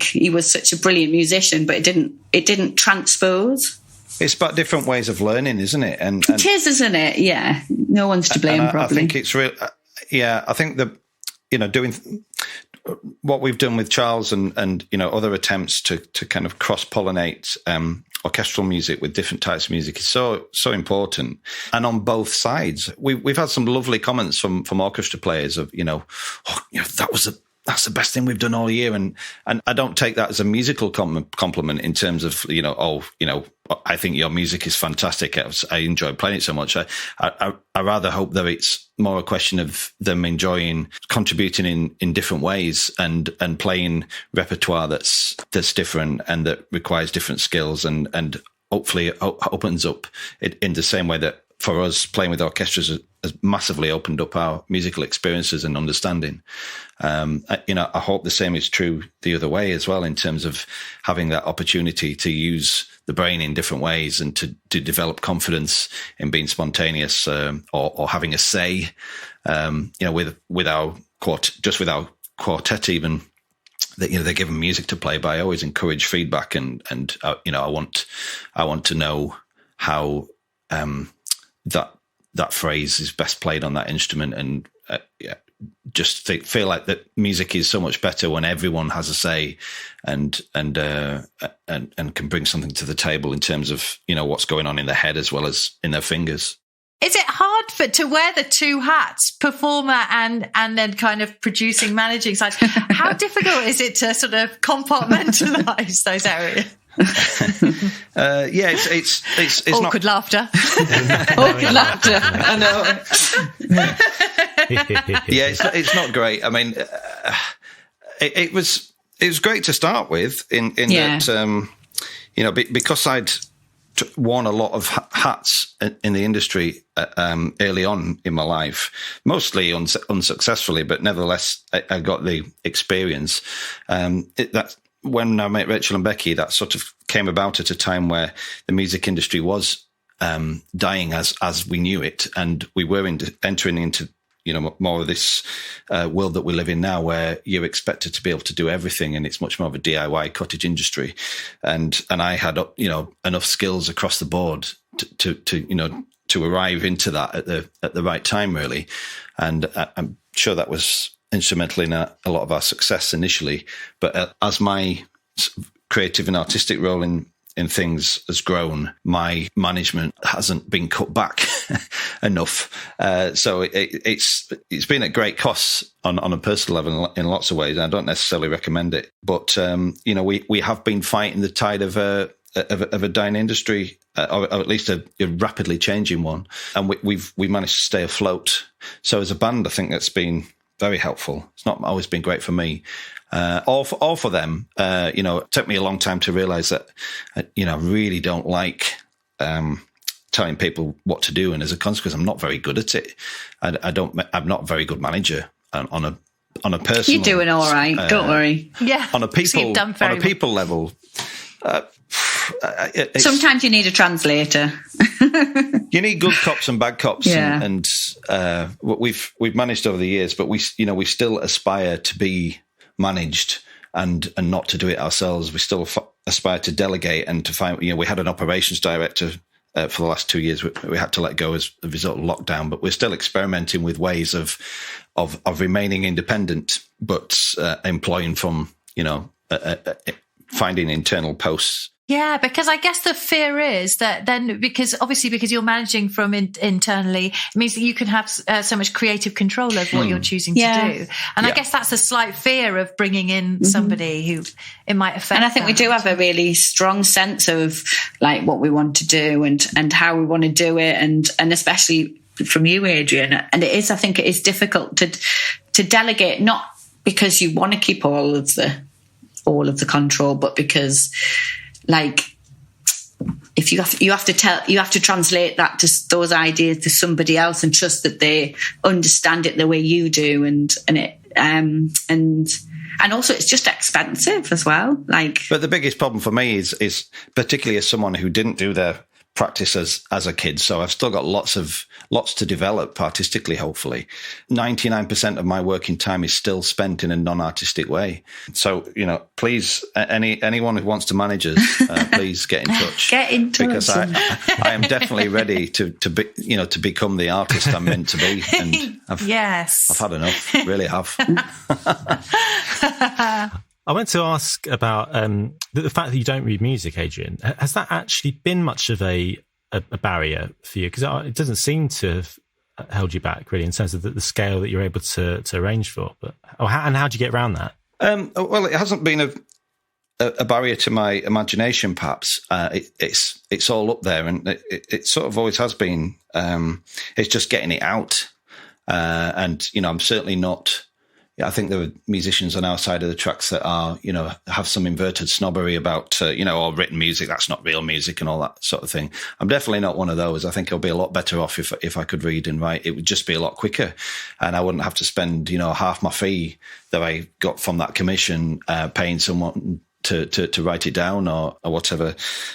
S4: he was such a brilliant musician, but it didn't transpose.
S6: It's about different ways of learning, isn't it? And
S4: it is, isn't it? Yeah. No one's to blame, probably.
S6: I think it's real. I think that, doing what we've done with Charles and other attempts to kind of cross-pollinate orchestral music with different types of music is so important. And on both sides, we've had some lovely comments from orchestra players of, that's the best thing we've done all year. And I don't take that as a musical compliment in terms of, I think your music is fantastic. I enjoy playing it so much. I rather hope that it's more a question of them enjoying contributing in different ways and playing repertoire that's different and that requires different skills and hopefully it opens up in the same way that for us playing with orchestras has massively opened up our musical experiences and understanding. I hope the same is true the other way as well, in terms of having that opportunity to use the brain in different ways and to develop confidence in being spontaneous or having a say. With our quartet even. They're given music to play, but I always encourage feedback and I want to know how that phrase is best played on that instrument, and feel like that music is so much better when everyone has a say and can bring something to the table in terms of what's going on in their head as well as in their fingers.
S3: Is it hard to wear the two hats, performer and then kind of producing, managing side? How difficult is it to sort of compartmentalize those areas?
S6: It's
S3: awkward
S6: not
S3: laughter.
S4: Awkward laughter. I know.
S6: It's not great. I mean, it was great to start with in that because worn a lot of hats in the industry early on in my life, mostly unsuccessfully, but nevertheless, I got the experience. That when I met Rachel and Becky, that sort of came about at a time where the music industry was dying as we knew it, and we were entering into more of this world that we live in now, where you're expected to be able to do everything, and it's much more of a DIY cottage industry. And I had enough skills across the board to arrive into that at the right time, really. And I'm sure that was instrumental in a lot of our success initially. But as my creative and artistic role in things has grown, my management hasn't been cut back enough. So it's been at great cost on a personal level in lots of ways. I don't necessarily recommend it, but we have been fighting the tide of a dying industry, or at least a rapidly changing one, and we've managed to stay afloat. So as a band, I think that's been very helpful. It's not always been great for me. All for them. It took me a long time to realize that, I really don't like telling people what to do. And as a consequence, I'm not very good at it. I'm not a very good manager on a personal.
S4: You're doing all right. Don't worry.
S3: Yeah.
S6: On a people level.
S4: Sometimes you need a translator.
S6: You need good cops and bad cops,
S4: yeah.
S6: and we've managed over the years, but we still aspire to be managed and not to do it ourselves. We still aspire to delegate and to find. We had an operations director for the last 2 years. We had to let go as a result of lockdown, but we're still experimenting with ways of remaining independent, but employing from finding internal posts.
S3: Yeah, because I guess the fear is that then, because you're managing from internally, it means that you can have so much creative control over what you're choosing to do. And I guess that's a slight fear of bringing in somebody who it might affect.
S4: And I think we do have a really strong sense of like what we want to do and how we want to do it. And especially from you, Adrian. And I think it is difficult to delegate, not because you want to keep all of the control, but because, like, if you have to translate that to those ideas to somebody else and trust that they understand it the way you do, and also it's just expensive as well. But
S6: the biggest problem for me is particularly as someone who didn't do their practice as a kid, so I've still got lots to develop artistically. Hopefully 99% of my working time is still spent in a non-artistic way. So please, anyone who wants to manage us, please get in touch. Because I am definitely ready to become the artist I'm meant to be, and I've had enough, really have.
S2: I want to ask about the fact that you don't read music, Adrian. Has that actually been much of a barrier for you? Because it doesn't seem to have held you back, really, in terms of the scale that you're able to arrange for. But how do you get around that?
S6: Well, it hasn't been a barrier to my imagination, perhaps. It's all up there, and it sort of always has been. It's just getting it out, and I'm certainly not. I think there are musicians on our side of the tracks that are, have some inverted snobbery about, or written music, that's not real music and all that sort of thing. I'm definitely not one of those. I think I'll be a lot better off if I could read and write. It would just be a lot quicker, and I wouldn't have to spend, half my fee that I got from that commission paying someone to write it down or whatever.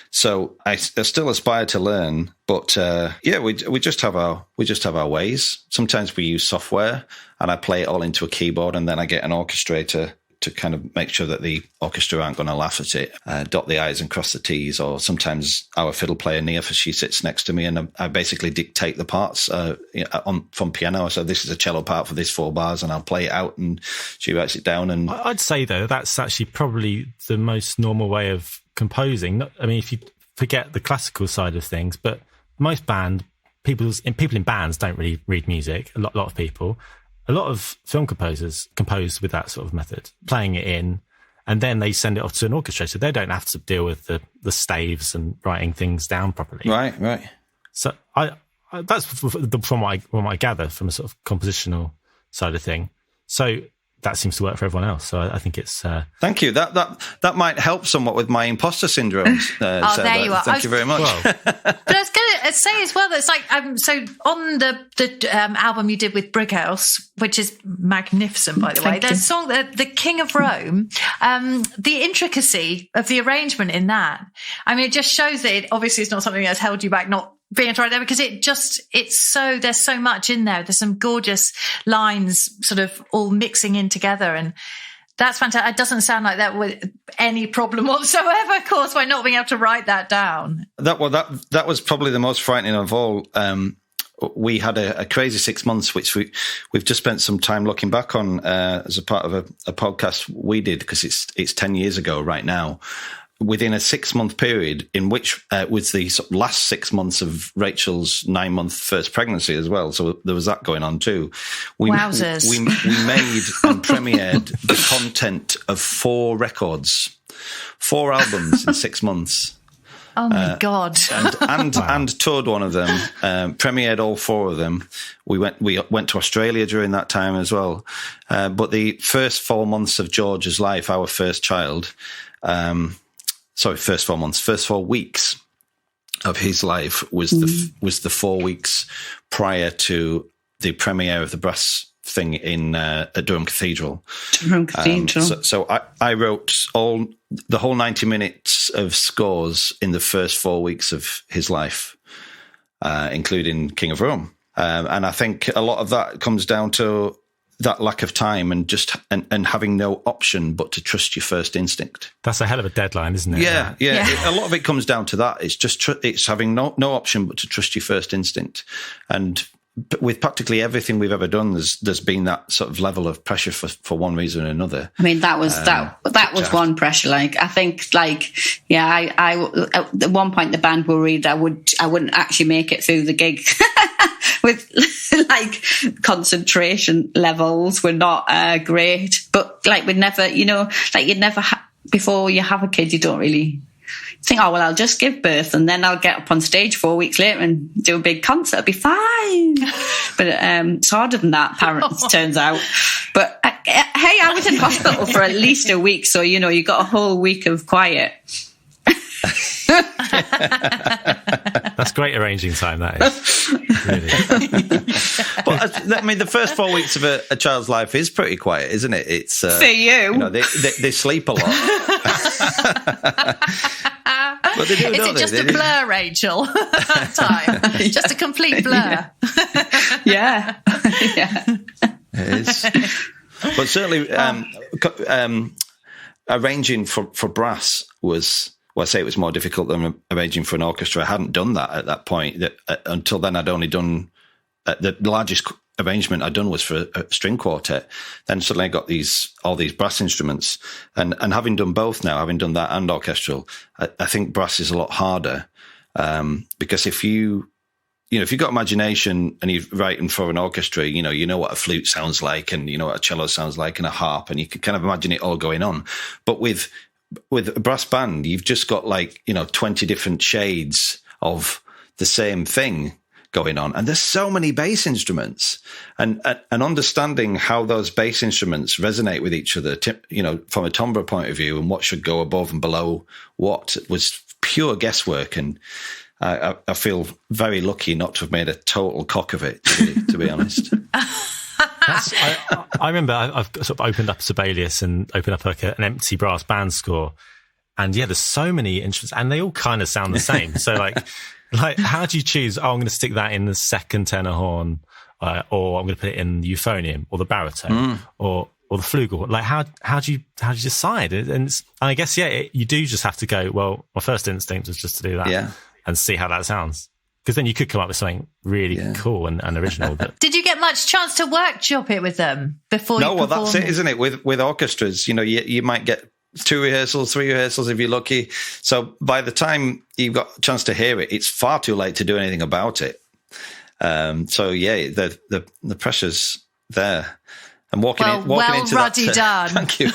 S6: So I still aspire to learn, but we just have our ways. Sometimes we use software, and I play it all into a keyboard, and then I get an orchestrator to kind of make sure that the orchestra aren't going to laugh at it, dot the I's and cross the T's. Or sometimes our fiddle player, Neofa, she sits next to me, and I basically dictate the parts from piano. So this is a cello part for this 4 bars, and I'll play it out, and she writes it down. And
S2: I'd say, though, that's actually probably the most normal way of composing. I mean, if you forget the classical side of things, but most people in bands don't really read music. A lot of people. A lot of film composers compose with that sort of method, playing it in, and then they send it off to an orchestra, so they don't have to deal with the staves and writing things down properly.
S6: Right.
S2: So that's from what I gather from a sort of compositional side of thing. So that seems to work for everyone else. So I think it's...
S6: Thank you. That might help somewhat with my imposter syndrome.
S3: There you are.
S6: Thank you very much.
S3: But I was going to say as well, that it's like, so on the album you did with Brighouse, which is magnificent, by the way, there's a song, The King of Rome, the intricacy of the arrangement in that. I mean, it just shows that it obviously is not something that's held you back, not being able to write there, because there's so much in there. There's some gorgeous lines sort of all mixing in together, and that's fantastic. It doesn't sound like that with any problem whatsoever, of course, by not being able to write that down. That
S6: was probably the most frightening of all. We had a crazy 6 months, which we've just spent some time looking back on as a part of a podcast we did, because it's 10 years ago right now. Within a 6 month period, in which was the last 6 months of Rachel's 9-month first pregnancy as well. So there was that going on too.
S3: Wowzers.
S6: We made and premiered the content of 4 records, 4 albums in 6 months.
S3: Oh my God.
S6: And toured one of them, premiered all 4 of them. We went to Australia during that time as well. But the first 4 months of George's life, our first child, first 4 months, first 4 weeks of his life was the 4 weeks prior to the premiere of the brass thing at Durham Cathedral. So I wrote the whole 90 minutes of scores in the first 4 weeks of his life, including King of Rome. And I think a lot of that comes down to that lack of time and just and having no option but to trust your first instinct.
S2: That's a hell of a deadline, isn't it?
S6: Yeah. A lot of it comes down to that. It's just it's having no option but to trust your first instinct. And with practically everything we've ever done, there's been that sort of level of pressure for one reason or another.
S4: I mean, that was one pressure. Like, I think, I at one point the band were worried I wouldn't actually make it through the gig. With concentration levels were not great, but we'd never, you'd never before you have a kid, you don't really think, oh well, I'll just give birth and then I'll get up on stage 4 weeks later and do a big concert, it'll be fine. But it's harder than that, parents, turns out. But hey, I was in hospital for at least a week, so you got a whole week of quiet.
S2: That's great arranging time, that is. Really.
S6: Well, I mean, the first 4 weeks of a child's life is pretty quiet, isn't it? It's
S4: for you.
S6: They sleep a lot. But they do,
S3: is it just a blur, Rachel? Time, just a complete blur.
S6: Yeah. It is. But certainly, arranging for brass was. Well, I say it was more difficult than arranging for an orchestra. I hadn't done that at that point. Until then, I'd only done the largest arrangement I'd done was for a string quartet. Then suddenly I got all these brass instruments, and having done both now, having done that and orchestral, I think brass is a lot harder because if you've got imagination and you're writing for an orchestra, you know what a flute sounds like, and you know what a cello sounds like, and a harp, and you can kind of imagine it all going on. But with a brass band, you've just got 20 different shades of the same thing going on. And there's so many bass instruments, and understanding how those bass instruments resonate with each other, from a timbre point of view, and what should go above and below what, was pure guesswork. And I feel very lucky not to have made a total cock of it, to be honest.
S2: I remember I've sort of opened up Sibelius and opened up an empty brass band score, and there's so many instruments, and they all kind of sound the same. So how do you choose? Oh, I'm going to stick that in the second tenor horn, or I'm going to put it in the euphonium or the baritone, or the flugel. How do you decide? And I guess you do just have to go. Well, my first instinct was just to do that, and see how that sounds. Because then you could come up with something really cool and original. But
S3: did you get much chance to workshop it with them before you performed?
S6: No, well, that's it, isn't it? With orchestras, you might get 2 rehearsals, 3 rehearsals if you're lucky. So by the time you've got a chance to hear it, it's far too late to do anything about it. The pressure's there. And walking into that,
S3: done.
S6: Thank you.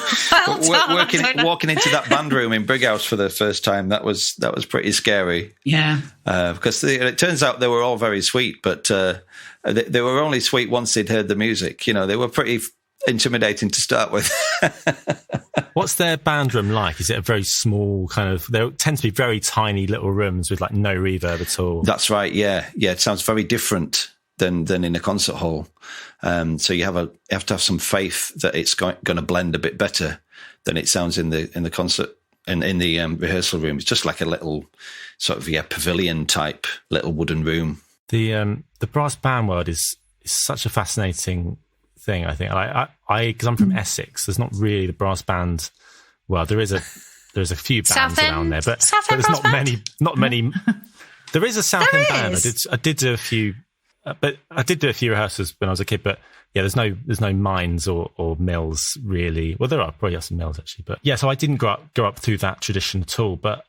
S6: Walking into that band room in Brighouse for the first time, that was pretty scary.
S4: Yeah,
S6: because it turns out they were all very sweet, but they were only sweet once they'd heard the music. They were pretty intimidating to start with.
S2: What's their band room like? Is it a very small kind of... There tend to be very tiny little rooms with like no reverb at all.
S6: That's right, yeah. Yeah, it sounds very different than in a concert hall. So you have to have some faith that it's going to blend a bit better than it sounds in the concert and in the rehearsal room. It's just like a little sort of pavilion type little wooden room.
S2: The brass band world is such a fascinating thing. I think because I'm from Essex, there's not really the brass band. Well, there's a few bands around there, but there's not many. There is a South End band. I did do a few. But I did do a few rehearsals when I was a kid, but yeah, there's no mines or mills really. Well, there are probably some mills actually, but yeah. So I didn't grow up through that tradition at all. But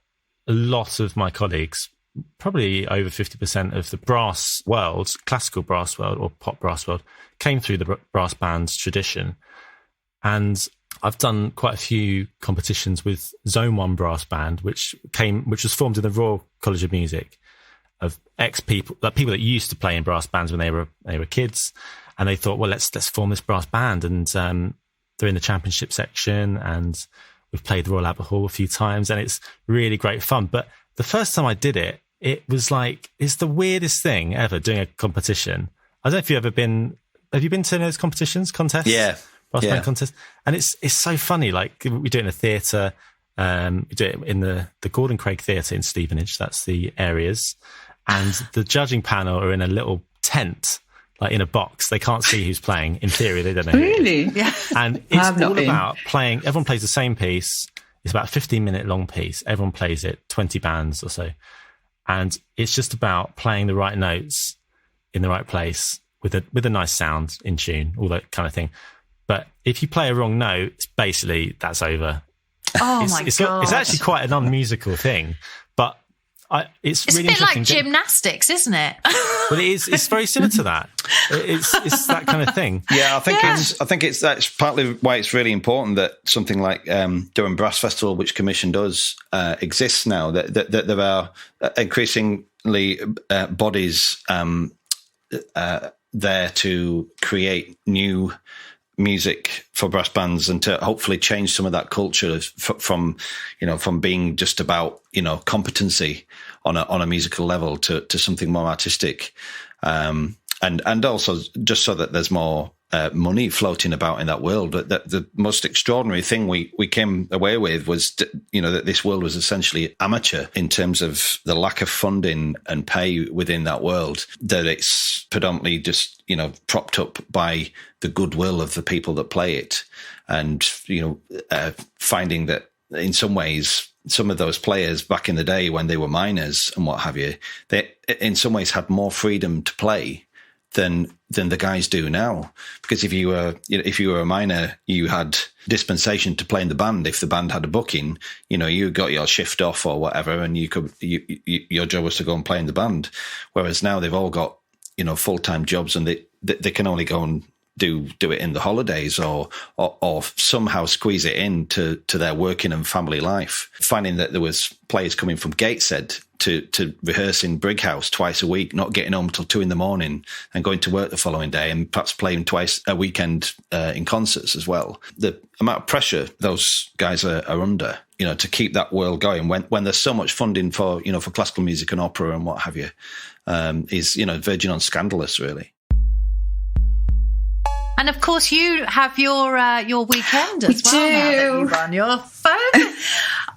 S2: a lot of my colleagues, probably over 50% of the brass world, classical brass world or pop brass world, came through the brass bands tradition. And I've done quite a few competitions with Zone 1 Brass Band, which was formed in the Royal College of Music, of people that used to play in brass bands when they were kids, and they thought, well, let's form this brass band, and they're in the championship section, and we've played the Royal Albert Hall a few times, and it's really great fun. But the first time I did it, it was like, it's the weirdest thing ever doing a competition. I don't know if you've ever been. Have you been to those contests?
S6: Yeah,
S2: brass band contests, and it's so funny. Like we do it in a theatre. We do it in the Gordon Craig Theatre in Stevenage. That's the areas. And the judging panel are in a little tent, like in a box. They can't see who's playing. In theory, they don't know.
S4: Really?
S3: Yeah.
S2: And it's all about playing. Everyone plays the same piece. It's about a 15-minute long piece. Everyone plays it, 20 bands or so. And it's just about playing the right notes in the right place with a nice sound in tune, all that kind of thing. But if you play a wrong note, it's basically, that's over.
S3: Oh, my God.
S2: It's actually quite an unmusical thing. But it's really
S3: a bit
S2: interesting.
S3: like gymnastics, isn't it?
S2: Well, it is. It's very similar to that. It's that kind of thing.
S6: Yeah, I think that's partly why it's really important that something like Durham Brass Festival, which Commission does, exists now. That there are increasingly bodies there to create new music for brass bands and to hopefully change some of that culture from being just about competency on a musical level to something more artistic, and also just so that there's more money floating about in that world. The most extraordinary thing we came away with was that this world was essentially amateur in terms of the lack of funding and pay within that world, that it's predominantly just propped up by the goodwill of the people that play it, and finding that in some ways some of those players back in the day when they were minors and what have you, they in some ways had more freedom to play than the guys do now. Because if you were a minor, you had dispensation to play in the band. If the band had a booking, you got your shift off or whatever, and your job was to go and play in the band. Whereas now they've all got full-time jobs, and they can only go and do it in the holidays or somehow squeeze it into their working and family life. Finding that there was players coming from Gateshead to rehearse in Brighouse twice a week, not getting home till 2 a.m. and going to work the following day, and perhaps playing twice a weekend in concerts as well. The amount of pressure those guys are under, to keep that world going when there's so much funding for classical music and opera and what have you, is verging on scandalous, really.
S3: And of course, you have your weekend as well. Now that you run your phone.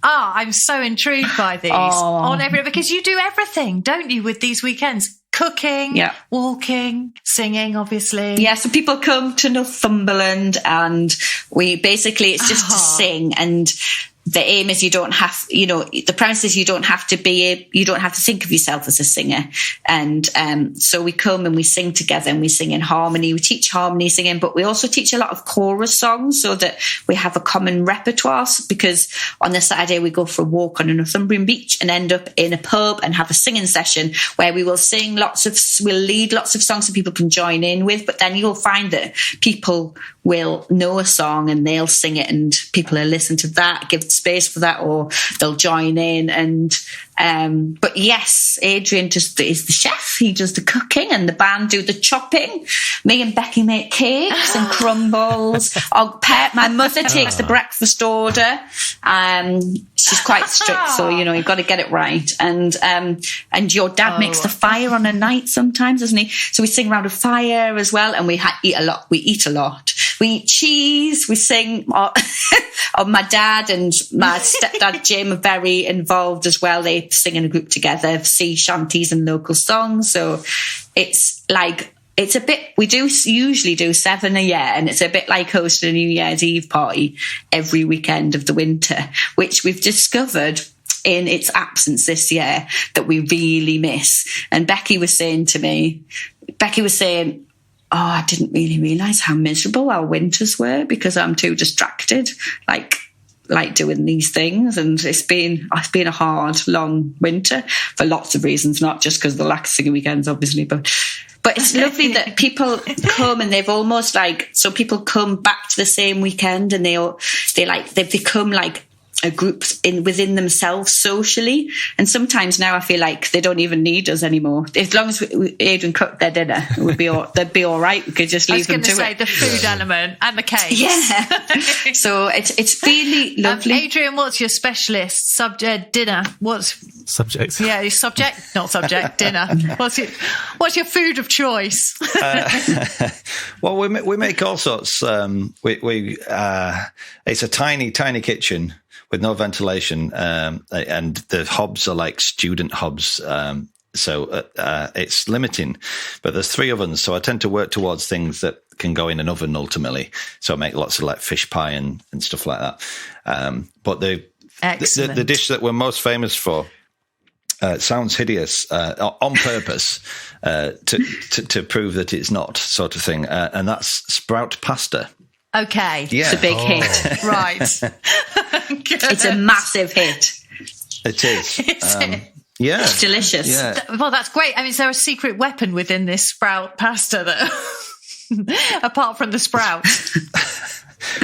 S3: I'm so intrigued by these because you do everything, don't you, with these weekends? Cooking, walking, singing, obviously.
S4: Yeah, so people come to Northumberland, and it's just to sing, and the aim is you don't have, the premise is you don't have to think of yourself as a singer. And so we come and we sing together, and we sing in harmony. We teach harmony singing, but we also teach a lot of chorus songs so that we have a common repertoire, because on the Saturday we go for a walk on a Northumbrian beach and end up in a pub and have a singing session where we will we'll lead lots of songs that people can join in with, but then you'll find that people will know a song and they'll sing it, and people will listen to that, give space for that, or they'll join in. And but yes, Adrian just is the chef. He does the cooking, and the band do the chopping. Me and Becky make cakes and crumbles. My mother takes the breakfast order. She's quite strict, so you've got to get it right. And your dad makes the fire on a night sometimes, doesn't he? So we sing around a fire as well, and we eat a lot. We eat cheese. We sing. My dad and my stepdad Jim are very involved as well. They sing in a group together, sea shanties and local songs. So it's a bit. We usually do 7 a year, and it's a bit like hosting a New Year's Eve party every weekend of the winter, which we've discovered in its absence this year that we really miss. And Becky was saying, oh, I didn't really realise how miserable our winters were because I'm too distracted, like doing these things. And it's been a hard, long winter for lots of reasons, not just because of the lack of singing weekends, obviously, but it's lovely that people come and they've almost so people come back to the same weekend and they've become like a group within themselves socially. And sometimes now I feel like they don't even need us anymore. As long as Adrian cooked their dinner, they'd be all right. We could just leave them to it. I was going to say the food element and the cake. Yeah. So it's really lovely.
S3: Adrian, what's your specialist subject dinner? What's
S2: subject?
S3: Yeah, subject, not subject. Dinner. What's your food of choice?
S6: Well, we make all sorts. It's a tiny kitchen with no ventilation, and the hobs are like student hobs, so it's limiting. But there's 3 ovens, so I tend to work towards things that can go in an oven ultimately. So I make lots of like fish pie and stuff like that. But the dish that we're most famous for sounds hideous on purpose to prove that it's not, sort of thing, and that's sprout pasta.
S3: Okay.
S6: Yeah.
S4: It's a big hit.
S3: Right.
S4: It's a massive hit.
S6: It is.
S4: Yeah. It's delicious.
S6: Yeah.
S3: Well, that's great. I mean, is there a secret weapon within this sprout pasta that, apart from the sprout?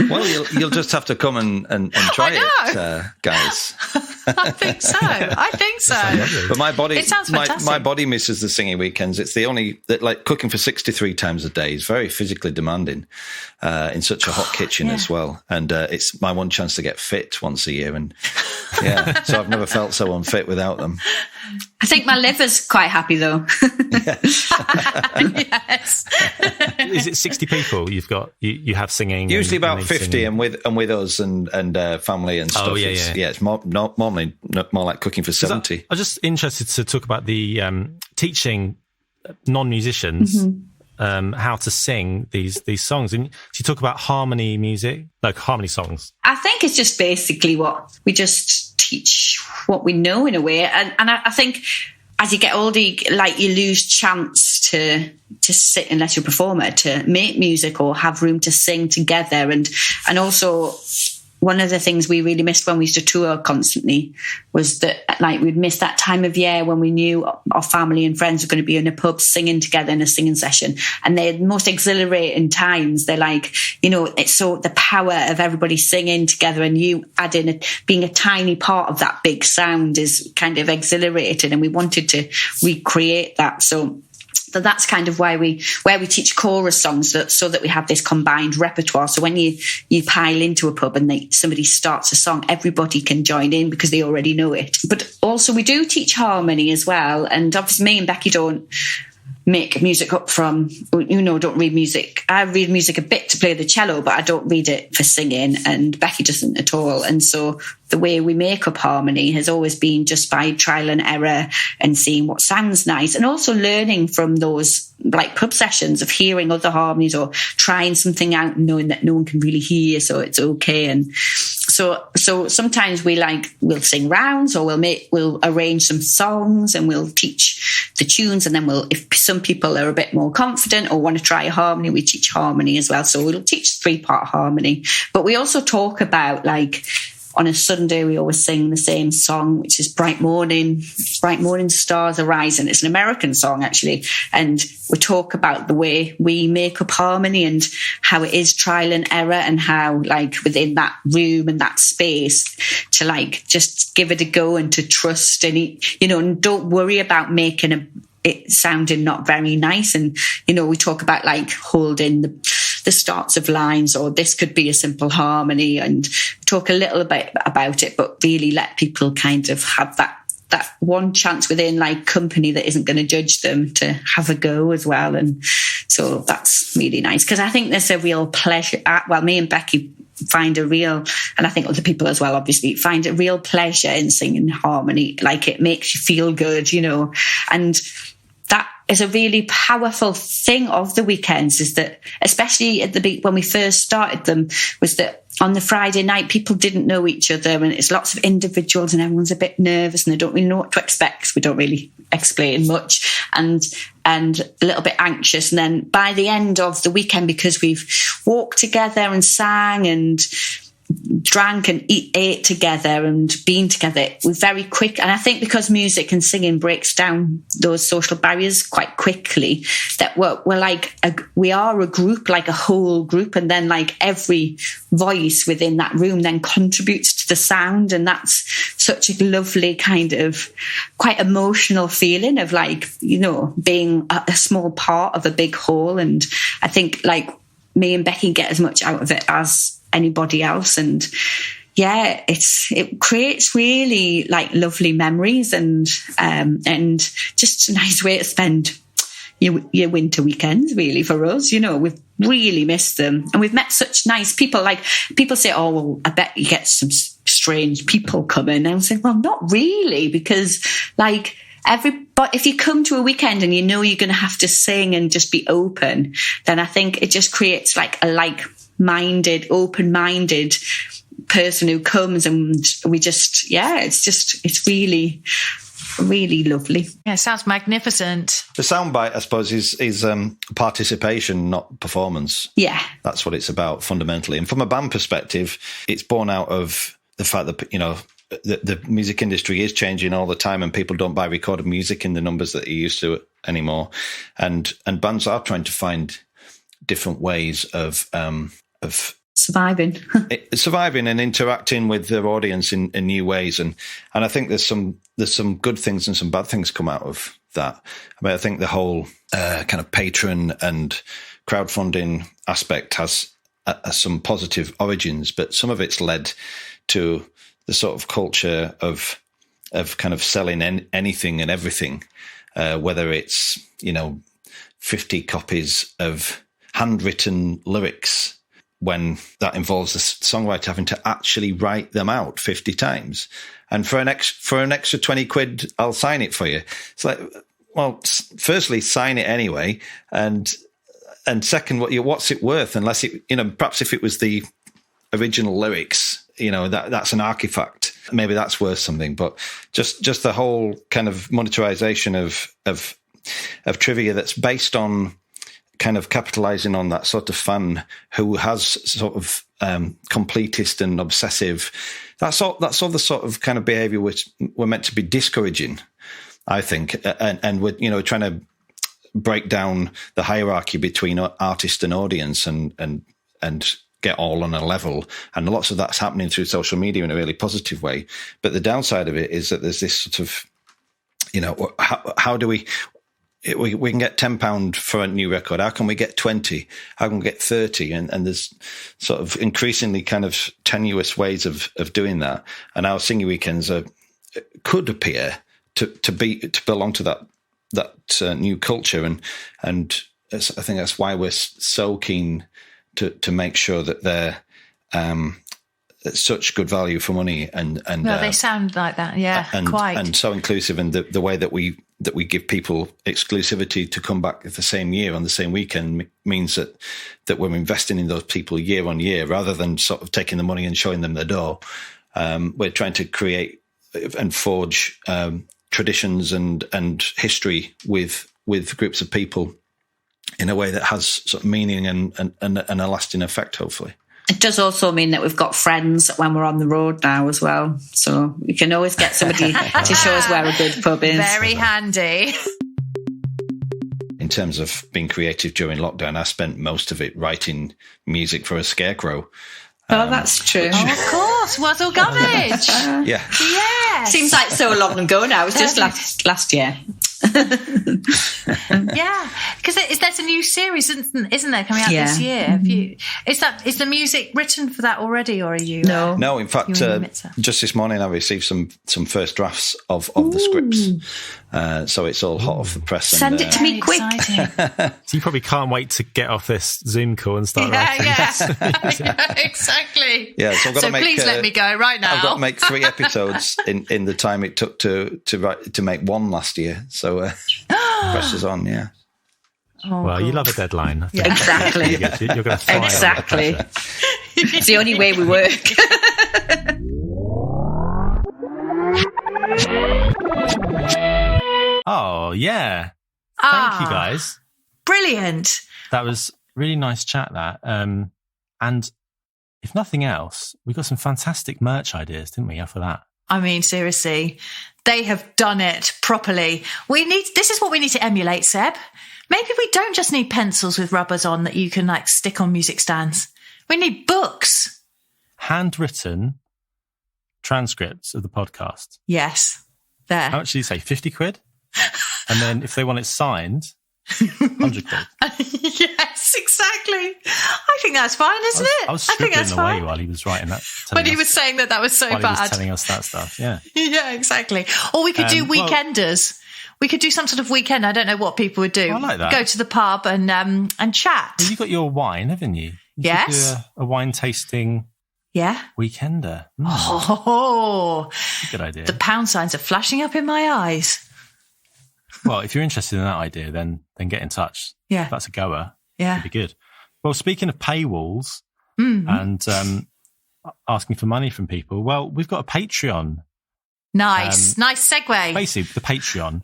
S6: Well, you'll just have to come and try it, guys.
S3: I think so.
S6: But my body,
S3: it sounds fantastic.
S6: My body misses the singing weekends. It's the only cooking for 63 times a day is very physically demanding in such a hot kitchen as well. And it's my one chance to get fit once a year. And so I've never felt so unfit without them.
S4: I think my liver's quite happy though.
S3: Yes.
S2: Is it 60 people you've got? You have singing.
S6: Usually about 50, and with us and family and stuff.
S2: Oh yeah,
S6: it's normally more like cooking for 70.
S2: I'm just interested to talk about the teaching non-musicians how to sing these songs. And you talk about harmony music, like harmony songs.
S4: I think it's just basically what we just teach what we know in a way, and I think as you get older, you lose chance to sit unless you're a performer, to make music or have room to sing together, and also one of the things we really missed when we used to tour constantly was that we'd miss that time of year when we knew our family and friends were going to be in a pub singing together in a singing session, and they're the most exhilarating times. They're it's so the power of everybody singing together, and you add in being a tiny part of that big sound is kind of exhilarating, and we wanted to recreate that. So that's kind of where we teach chorus songs, so that we have this combined repertoire. So when you pile into a pub and somebody starts a song, everybody can join in because they already know it. But also we do teach harmony as well. And obviously me and Becky don't make music up from, don't read music. I read music a bit to play the cello, but I don't read it for singing, and Becky doesn't at all. And so the way we make up harmony has always been just by trial and error and seeing what sounds nice, and also learning from those pub sessions of hearing other harmonies or trying something out and knowing that no one can really hear, so it's okay. And so sometimes we'll sing rounds, or we'll arrange some songs and we'll teach the tunes, and then if some people are a bit more confident or want to try a harmony, we teach harmony as well. So we'll teach 3-part harmony, but we also talk about on a Sunday, we always sing the same song, which is Bright Morning, Stars Arise. And it's an American song, actually. And we talk about the way we make up harmony and how it is trial and error, and how, like, within that room and that space, to, like, just give it a go and to trust, and, you know, and don't worry about making it sounding not very nice. And, you know, we talk about, like, holding the starts of lines, or this could be a simple harmony, and talk a little bit about it, but really let people kind of have that one chance within, like, company that isn't going to judge them to have a go as well. And so that's really nice, because I think there's a real pleasure. Well, me and Becky find a real, and I think other people as well, obviously, find a real pleasure in singing harmony. Like, it makes you feel good, you know. And that is a really powerful thing of the weekends, is that, especially at when we first started them, was that on the Friday night, people didn't know each other, and it's lots of individuals, and everyone's a bit nervous and they don't really know what to expect. We don't really explain much, and a little bit anxious. And then by the end of the weekend, because we've walked together and sang and drank and ate together and been together, we're very quick. And I think because music and singing breaks down those social barriers quite quickly, that we're like we are a group, like a whole group, and then, like, every voice within that room then contributes to the sound. And that's such a lovely kind of quite emotional feeling of, like, you know, being a small part of a big whole. And I think, like, me and Becky get as much out of it as anybody else. And yeah, it creates really, like, lovely memories, and just a nice way to spend your winter weekends, really, for us. You know, we've really missed them, and we've met such nice people. Like, people say, oh, well, I bet you get some strange people coming. And I say, well, not really, because, like, but if you come to a weekend and you know you're going to have to sing and just be open, then I think it just creates, like, a like-minded, open-minded person who comes, and we just, it's really, really lovely.
S3: Yeah, it sounds magnificent.
S6: The soundbite, I suppose, is participation, not performance.
S4: Yeah.
S6: That's what it's about fundamentally. And from a band perspective, it's born out of the fact that, you know, the music industry is changing all the time, and people don't buy recorded music in the numbers that they used to anymore. And bands are trying to find different ways of
S4: surviving
S6: and interacting with their audience in new ways. And I think there's some good things and some bad things come out of that. I mean, I think the whole kind of patron and crowdfunding aspect has some positive origins, but some of it's led to the sort of culture of kind of selling anything and everything, whether it's, you know, 50 copies of handwritten lyrics, when that involves the songwriter having to actually write them out 50 times. And for an extra 20 quid, I'll sign it for you. It's like, well, firstly, sign it anyway. And second, what's it worth? Unless it, you know, perhaps if it was the original lyrics, you know, that's an artifact. Maybe that's worth something. But just the whole kind of monetization of trivia that's based on kind of capitalizing on that sort of fan who has sort of completist and obsessive. That's all the sort of kind of behavior which we're meant to be discouraging, I think. And we're, you know, trying to break down the hierarchy between artist and audience and get all on a level. And lots of that's happening through social media in a really positive way. But the downside of it is that there's this sort of, you know, how do we can get £10 for a new record. How can we get 20? How can we get 30? And there's sort of increasingly kind of tenuous ways of doing that. And our singing weekends could appear to belong to that new culture. And I think that's why we're so keen to make sure that they're such good value for money. And
S3: well, they sound like that, yeah, quite. And
S6: so inclusive in the way that we give people exclusivity to come back the same year on the same weekend means that we're investing in those people year on year rather than sort of taking the money and showing them the door. We're trying to create and forge traditions and history with groups of people in a way that has sort of meaning and a lasting effect, hopefully.
S4: It does also mean that we've got friends when we're on the road now as well. So we can always get somebody to show us where a good pub is.
S3: Very handy.
S6: In terms of being creative during lockdown, I spent most of it writing music for a scarecrow.
S4: Oh, that's true.
S3: Oh, of course. Worzel Gummidge.
S6: Yeah.
S3: Yes.
S4: Seems like so long ago now. It was just last year.
S3: Yeah, because there's a new series, isn't there, coming out this year? Is the music written for that already, or are you?
S6: No. In fact, just this morning I received some first drafts of the scripts, so it's all hot off the press.
S4: Send it to me quick.
S2: So you probably can't wait to get off this Zoom call and start writing.
S3: Yeah, exactly.
S6: Yeah, so I've got to make.
S3: Please let me go right now.
S6: I've got to make 3 episodes in the time it took to make 1 last year. So pressure's on, yeah.
S3: Oh,
S2: well, you love a deadline.
S3: Yeah.
S4: Exactly.
S2: You're going to thrive.
S4: Exactly. It's the only way we work.
S2: Oh, yeah. Thank you, guys.
S3: Brilliant.
S2: That was really nice chat, that. And if nothing else, we got some fantastic merch ideas, didn't we, after that?
S3: I mean, seriously, they have done it properly. This is what we need to emulate, Seb. Maybe we don't just need pencils with rubbers on that you can like stick on music stands. We need books.
S2: Handwritten transcripts of the podcast.
S3: Yes. There.
S2: How much did you say? 50 quid? And then if they want it signed, 100 quid.
S3: Yes, exactly. I think that's fine, isn't it?
S2: I was scribbling away while he was writing that.
S3: When he was saying that was so bad.
S2: He was telling us that stuff, yeah.
S3: Yeah, exactly. Or we could do weekenders. We could do some sort of weekend. I don't know what people would do.
S2: I like that.
S3: Go to the pub and chat.
S2: Well, you got your wine, haven't you?
S3: Yes.
S2: Could do a wine tasting weekender.
S3: Oh.
S2: Good idea.
S3: The pound signs are flashing up in my eyes.
S2: Well, if you're interested in that idea, then get in touch.
S3: Yeah.
S2: If that's a goer.
S3: Yeah.
S2: It'd be good. Well, speaking of paywalls and asking for money from people, well, we've got a Patreon.
S3: Nice. Nice segue.
S2: Basically, the Patreon,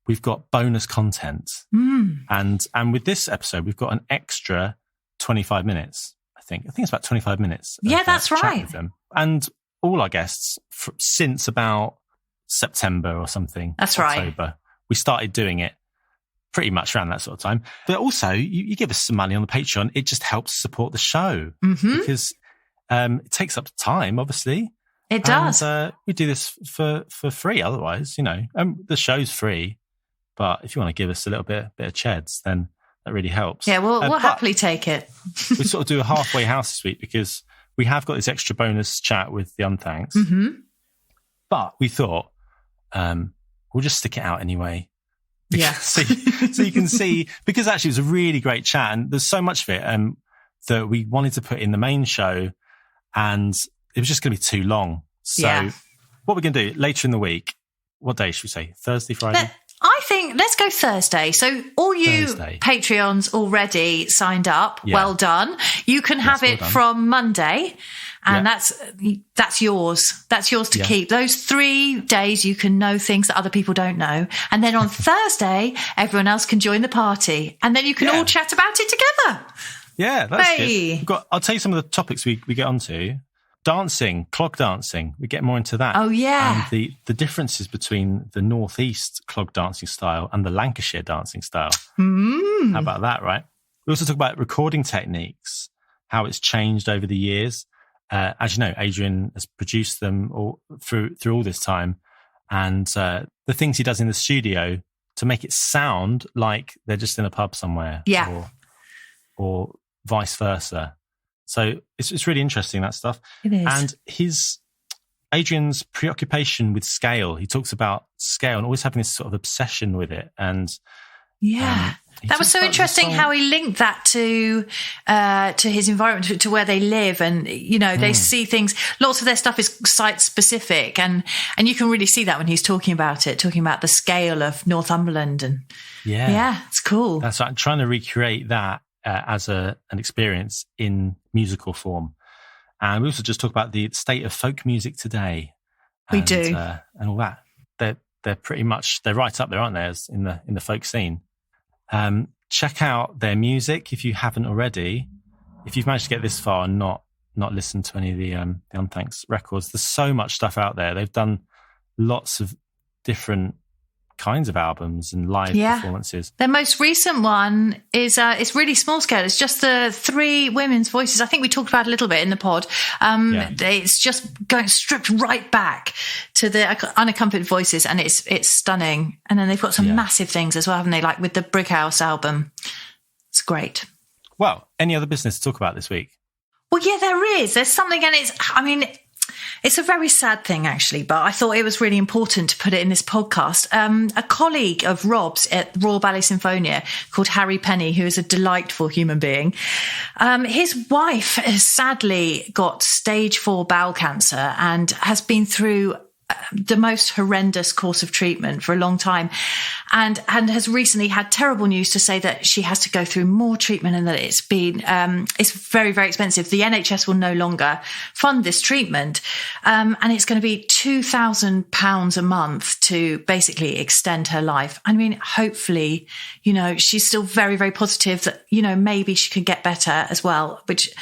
S2: we've got bonus content. And with this episode, we've got an extra 25 minutes, I think. I think it's about 25 minutes.
S3: Yeah, that's
S2: chat
S3: right.
S2: with them. And all our guests, since about September or something.
S3: That's
S2: October,
S3: right.
S2: We started doing it pretty much around that sort of time. But also, you give us some money on the Patreon. It just helps support the show because it takes up time, obviously.
S3: It does.
S2: And, we do this for free otherwise, the show's free. But if you want to give us a little bit of cheds, then that really helps.
S3: Yeah, we'll happily take it.
S2: We sort of do a halfway house this week because we have got this extra bonus chat with the Unthanks. But we thought we'll just stick it out anyway.
S3: Yeah.
S2: so you can see, because actually it was a really great chat and there's so much of it that we wanted to put in the main show and it was just going to be too long. So what we're going to do later in the week, what day should we say? Thursday, Friday?
S3: I think let's go Thursday. So all you Patreons already signed up, well done. You can have it from Monday. And that's yours. That's yours to keep. Those 3 days you can know things that other people don't know. And then on Thursday, everyone else can join the party. And then you can all chat about it together.
S2: Yeah, that's good. I'll tell you some of the topics we get onto. Dancing, clog dancing. We get more into that.
S3: Oh, yeah.
S2: And the differences between the Northeast clog dancing style and the Lancashire dancing style. How about that, right? We also talk about recording techniques, how it's changed over the years. As you know, Adrian has produced them all through all this time, and the things he does in the studio to make it sound like they're just in a pub somewhere, or vice versa. So it's really interesting, that stuff.
S3: It is.
S2: And Adrian's preoccupation with scale. He talks about scale and always having this sort of obsession with it, and
S3: that was so interesting how he linked that to his environment, to where they live. And, they see things, lots of their stuff is site specific. And you can really see that when he's talking about the scale of Northumberland. And it's cool.
S2: That's right. I'm trying to recreate that as an experience in musical form. And we also just talk about the state of folk music today.
S3: We do.
S2: And all that. They're pretty much, they're right up there, aren't they, as in the folk scene. Check out their music if you haven't already. If you've managed to get this far and not not listened to any of the Unthanks records. There's so much stuff out there. They've done lots of different kinds of albums and live performances.
S3: Their most recent one is it's really small scale. It's just the 3 women's voices. I think we talked about it a little bit in the pod. It's just going stripped right back to the unaccompanied voices, and it's stunning. And then they've got some massive things as well, haven't they? Like with the Brighouse album. It's great.
S2: Well, any other business to talk about this week?
S3: Well, yeah, there is. There's something, and it's a very sad thing, actually, but I thought it was really important to put it in this podcast. A colleague of Rob's at Royal Ballet Sinfonia called Harry Penny, who is a delightful human being, his wife has sadly got stage 4 bowel cancer and has been through the most horrendous course of treatment for a long time, and has recently had terrible news to say that she has to go through more treatment and that it's very, very expensive. The NHS will no longer fund this treatment, and it's going to be £2,000 a month to basically extend her life. I mean, hopefully, she's still very, very positive that, maybe she can get better as well, which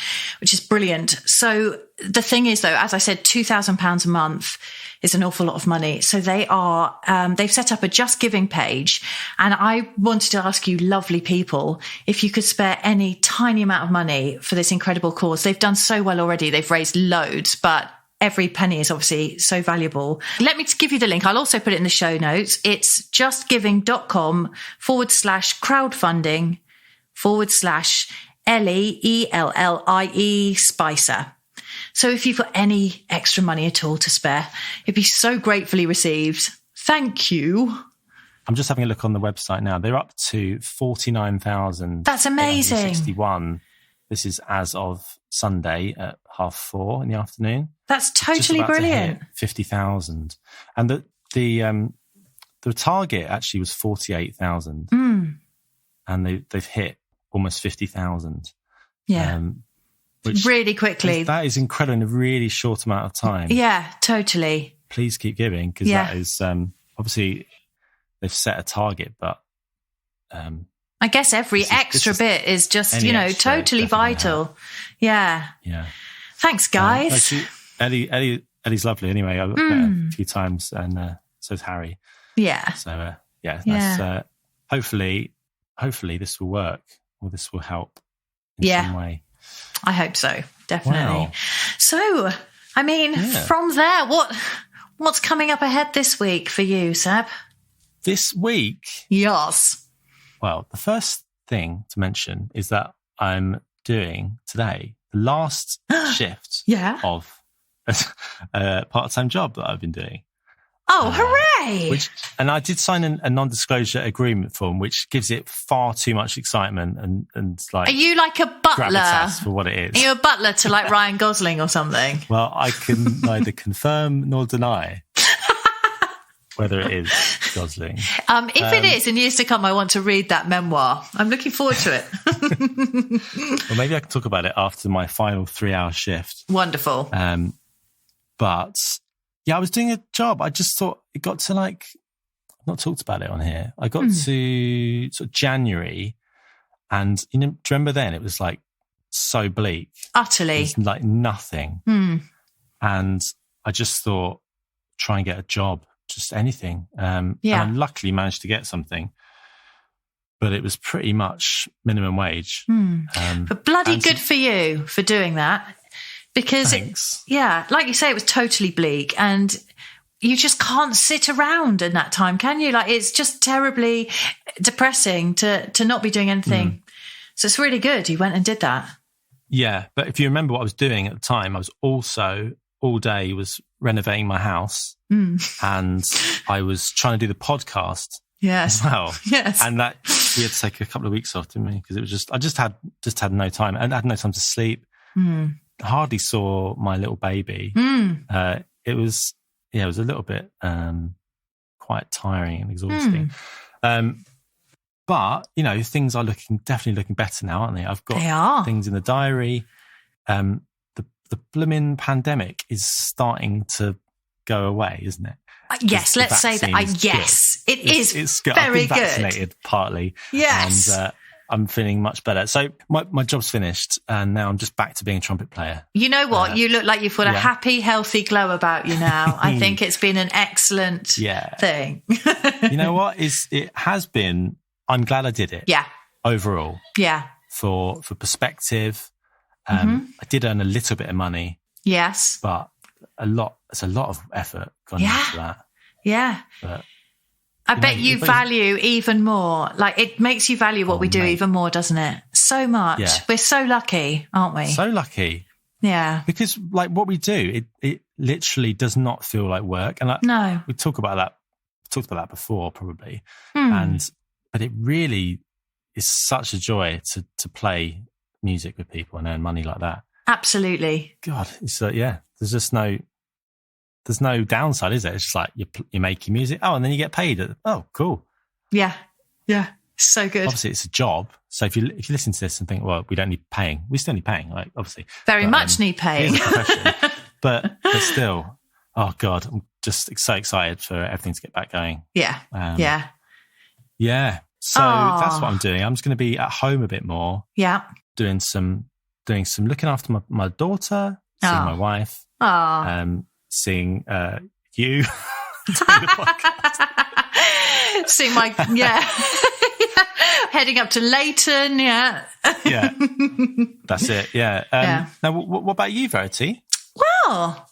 S3: is brilliant. So the thing is, though, as I said, £2,000 a month is an awful lot of money. So they've set up a Just Giving page. And I wanted to ask you lovely people if you could spare any tiny amount of money for this incredible cause. They've done so well already. They've raised loads, but every penny is obviously so valuable. Let me give you the link. I'll also put it in the show notes. It's justgiving.com/crowdfunding/LEELLIE Spicer. So if you've got any extra money at all to spare, it'd be so gratefully received. Thank you.
S2: I'm just having a look on the website now. They're up to 49,000.
S3: That's amazing.
S2: 61. This is as of Sunday at 4:30 in the afternoon.
S3: That's totally brilliant.
S2: 50,000. And the target actually was 48,000. And they've hit almost 50,000.
S3: Yeah. Which really quickly.
S2: That is incredible in a really short amount of time.
S3: Yeah, totally.
S2: Please keep giving, because that is obviously they've set a target, but
S3: I guess every extra bit is just totally vital. Yeah. Thanks, guys.
S2: Eddie's lovely. Anyway, I've met her a few times, and so is Harry.
S3: Yeah.
S2: So that's hopefully this will work, or this will help in some way.
S3: I hope so, definitely.
S2: Wow.
S3: So, from there, what's coming up ahead this week for you, Seb?
S2: This week?
S3: Yes.
S2: Well, the first thing to mention is that I'm doing today the last shift of a part-time job that I've been doing.
S3: Oh, hooray!
S2: And I did sign a non-disclosure agreement form, which gives it far too much excitement and like. Are
S3: you like a butler?
S2: Gravitas for what it is.
S3: Are you a butler to like Ryan Gosling or something?
S2: Well, I can neither confirm nor deny whether it is Gosling.
S3: If it is, in years to come, I want to read that memoir. I'm looking forward to it.
S2: Well, maybe I can talk about it after my final 3-hour shift.
S3: Wonderful.
S2: But. Yeah, I was doing a job. I just thought it got to I've not talked about it on here. I got to sort of January, and do you remember then it was like so bleak,
S3: utterly,
S2: it was like nothing. And I just thought, try and get a job, just anything. And I luckily managed to get something, but it was pretty much minimum wage.
S3: But bloody good for you for doing that. Because, like you say, it was totally bleak, and you just can't sit around in that time, can you? Like, it's just terribly depressing to not be doing anything. So it's really good you went and did that.
S2: Yeah, but if you remember what I was doing at the time, I was also all day was renovating my house, and I was trying to do the podcast.
S3: Yes.
S2: As well.
S3: Yes.
S2: And that we had to take a couple of weeks off, didn't we? Because it was I just had no time, and I had no time to sleep. Hardly saw my little baby. It was a little bit quite tiring and exhausting. But things are definitely looking better now, aren't they? I've got things in the diary. The blooming pandemic is starting to go away, isn't it?
S3: Yes, let's say that. Yes, it is.
S2: It's good.
S3: Very
S2: I've been vaccinated
S3: good.
S2: partly.
S3: Yes.
S2: I'm feeling much better. So my job's finished, and now I'm just back to being a trumpet player.
S3: You know what? You look like you've got a happy, healthy glow about you now. I think it's been an excellent thing.
S2: You know what? It has been. I'm glad I did it.
S3: Yeah.
S2: Overall.
S3: Yeah.
S2: For perspective, I did earn a little bit of money.
S3: Yes.
S2: But it's a lot of effort gone into that.
S3: Yeah.
S2: But,
S3: I bet you value even more. Like, it makes you value what we do even more, doesn't it? So much. Yeah. We're so lucky, aren't we?
S2: So lucky.
S3: Yeah.
S2: Because like what we do, it literally does not feel like work. And like, we talked about that before probably. But it really is such a joy to play music with people and earn money like that.
S3: Absolutely.
S2: God, it's there's just there's no downside, is it? It's just like you make your music. Oh, and then you get paid. Oh, cool.
S3: Yeah. Yeah. So good.
S2: Obviously, it's a job. So if you listen to this and think, well, we don't need paying. We still need paying, like, obviously.
S3: Very much need paying.
S2: but still, oh, God, I'm just so excited for everything to get back going.
S3: Yeah.
S2: Yeah. So that's what I'm doing. I'm just going to be at home a bit more.
S3: Yeah.
S2: Doing some looking after my daughter, seeing my wife. Seeing you doing the podcast.
S3: Seeing my heading up to Leighton, yeah,
S2: that's it, yeah. Now, what about you, Verity?
S3: Well,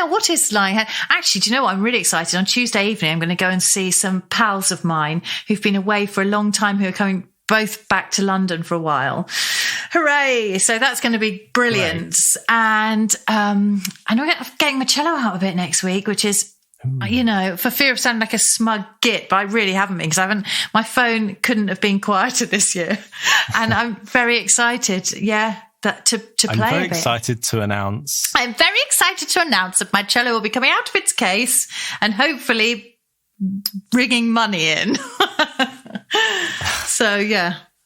S3: what is like? Actually, do you know what? I'm really excited. On Tuesday evening, I'm going to go and see some pals of mine who've been away for a long time, who are coming both back to London for a while. Hooray! So that's going to be brilliant. Right. And I'm getting my cello out a bit next week, which is, for fear of sounding like a smug git, but I really haven't been, because my phone couldn't have been quieter this year. And I'm very excited, to play
S2: I'm very excited to announce.
S3: I'm very excited to announce that my cello will be coming out of its case and hopefully bringing money in. So,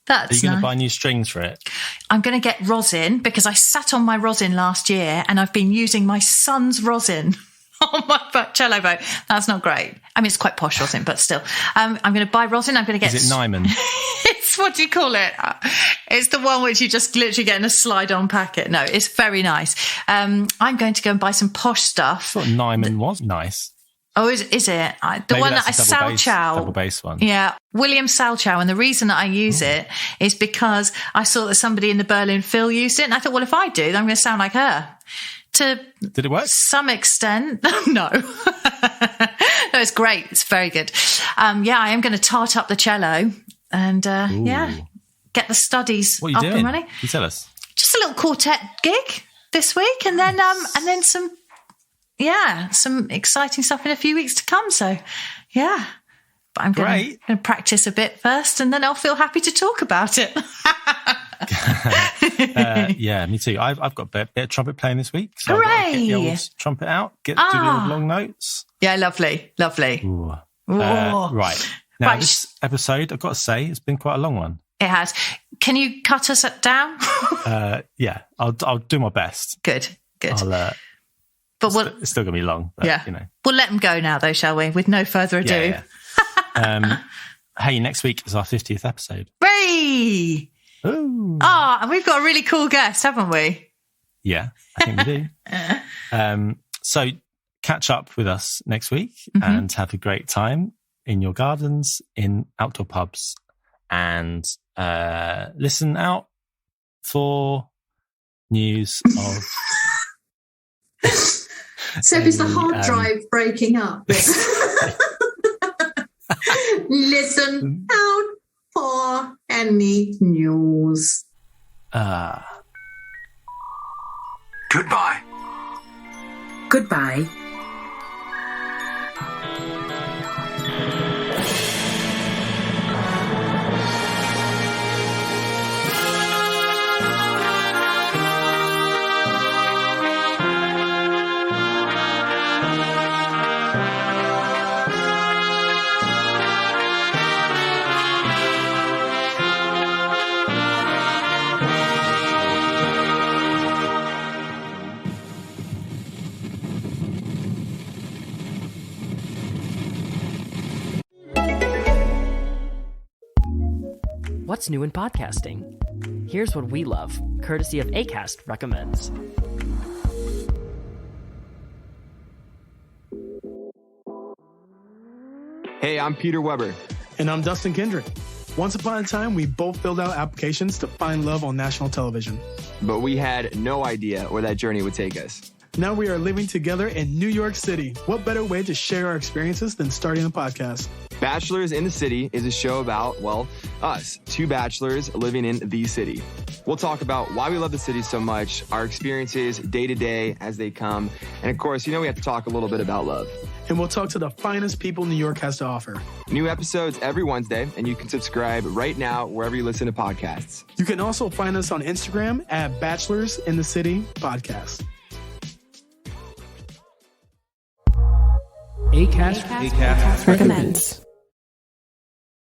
S3: that's
S2: Are you going to buy new strings for it?
S3: I'm going to get rosin, because I sat on my rosin last year and I've been using my son's rosin on my cello bow. That's not great. I mean, it's quite posh rosin, but still. I'm going to buy rosin. I'm going to get...
S2: Is it Nyman?
S3: It's, what do you call it? It's the one which you just literally get in a slide-on packet. No, it's very nice. I'm going to go and buy some posh stuff.
S2: I thought Nyman was nice.
S3: Oh, is it? The
S2: Maybe
S3: one that I Salchow.
S2: Double bass one.
S3: Yeah, William Salchow. And the reason that I use it is because I saw that somebody in the Berlin Phil used it. And I thought, well, if I do, then I'm going to sound like her.
S2: Did it work?
S3: Some extent. No. No, it's great. It's very good. I am going to tart up the cello and, get the studies
S2: what are you
S3: up
S2: doing?
S3: and running.
S2: Can you tell us?
S3: Just a little quartet gig this week. And then, some exciting stuff in a few weeks to come. So, but I'm going to practice a bit first, and then I'll feel happy to talk about it.
S2: Me too. I've got a bit of trumpet playing this week. So
S3: hooray!
S2: I've got to get the old trumpet out, do the old long notes.
S3: Yeah, lovely.
S2: Ooh. Right. Now, this episode, I've got to say, it's been quite a long one.
S3: It has. Can you cut us down?
S2: I'll do my best.
S3: Good.
S2: But it's still going to be long. But,
S3: We'll let them go now, though, shall we? With no further ado.
S2: Hey, next week is our 50th episode.
S3: Hooray!
S2: Ooh.
S3: And we've got a really cool guest, haven't we?
S2: Yeah, I think we do. So catch up with us next week and have a great time in your gardens, in outdoor pubs, and listen out for news of...
S7: Seb, is the hard drive breaking up? Listen out for any news.
S8: Goodbye.
S9: Goodbye.
S1: what's new in podcasting. Here's what we love, courtesy of Acast Recommends.
S10: Hey, I'm Peter Weber.
S11: And I'm Dustin Kendrick. Once upon a time, we both filled out applications to find love on national television.
S10: But we had no idea where that journey would take us.
S11: Now we are living together in New York City. What better way to share our experiences than starting a podcast?
S10: Bachelors in the City is a show about, well, us, two bachelors living in the city. We'll talk about why we love the city so much, our experiences day to day as they come, and of course, we have to talk a little bit about love.
S11: And we'll talk to the finest people New York has to offer.
S10: New episodes every Wednesday, and you can subscribe right now wherever you listen to podcasts.
S11: You can also find us on Instagram at Bachelors in the City Podcast.
S12: Acast recommends.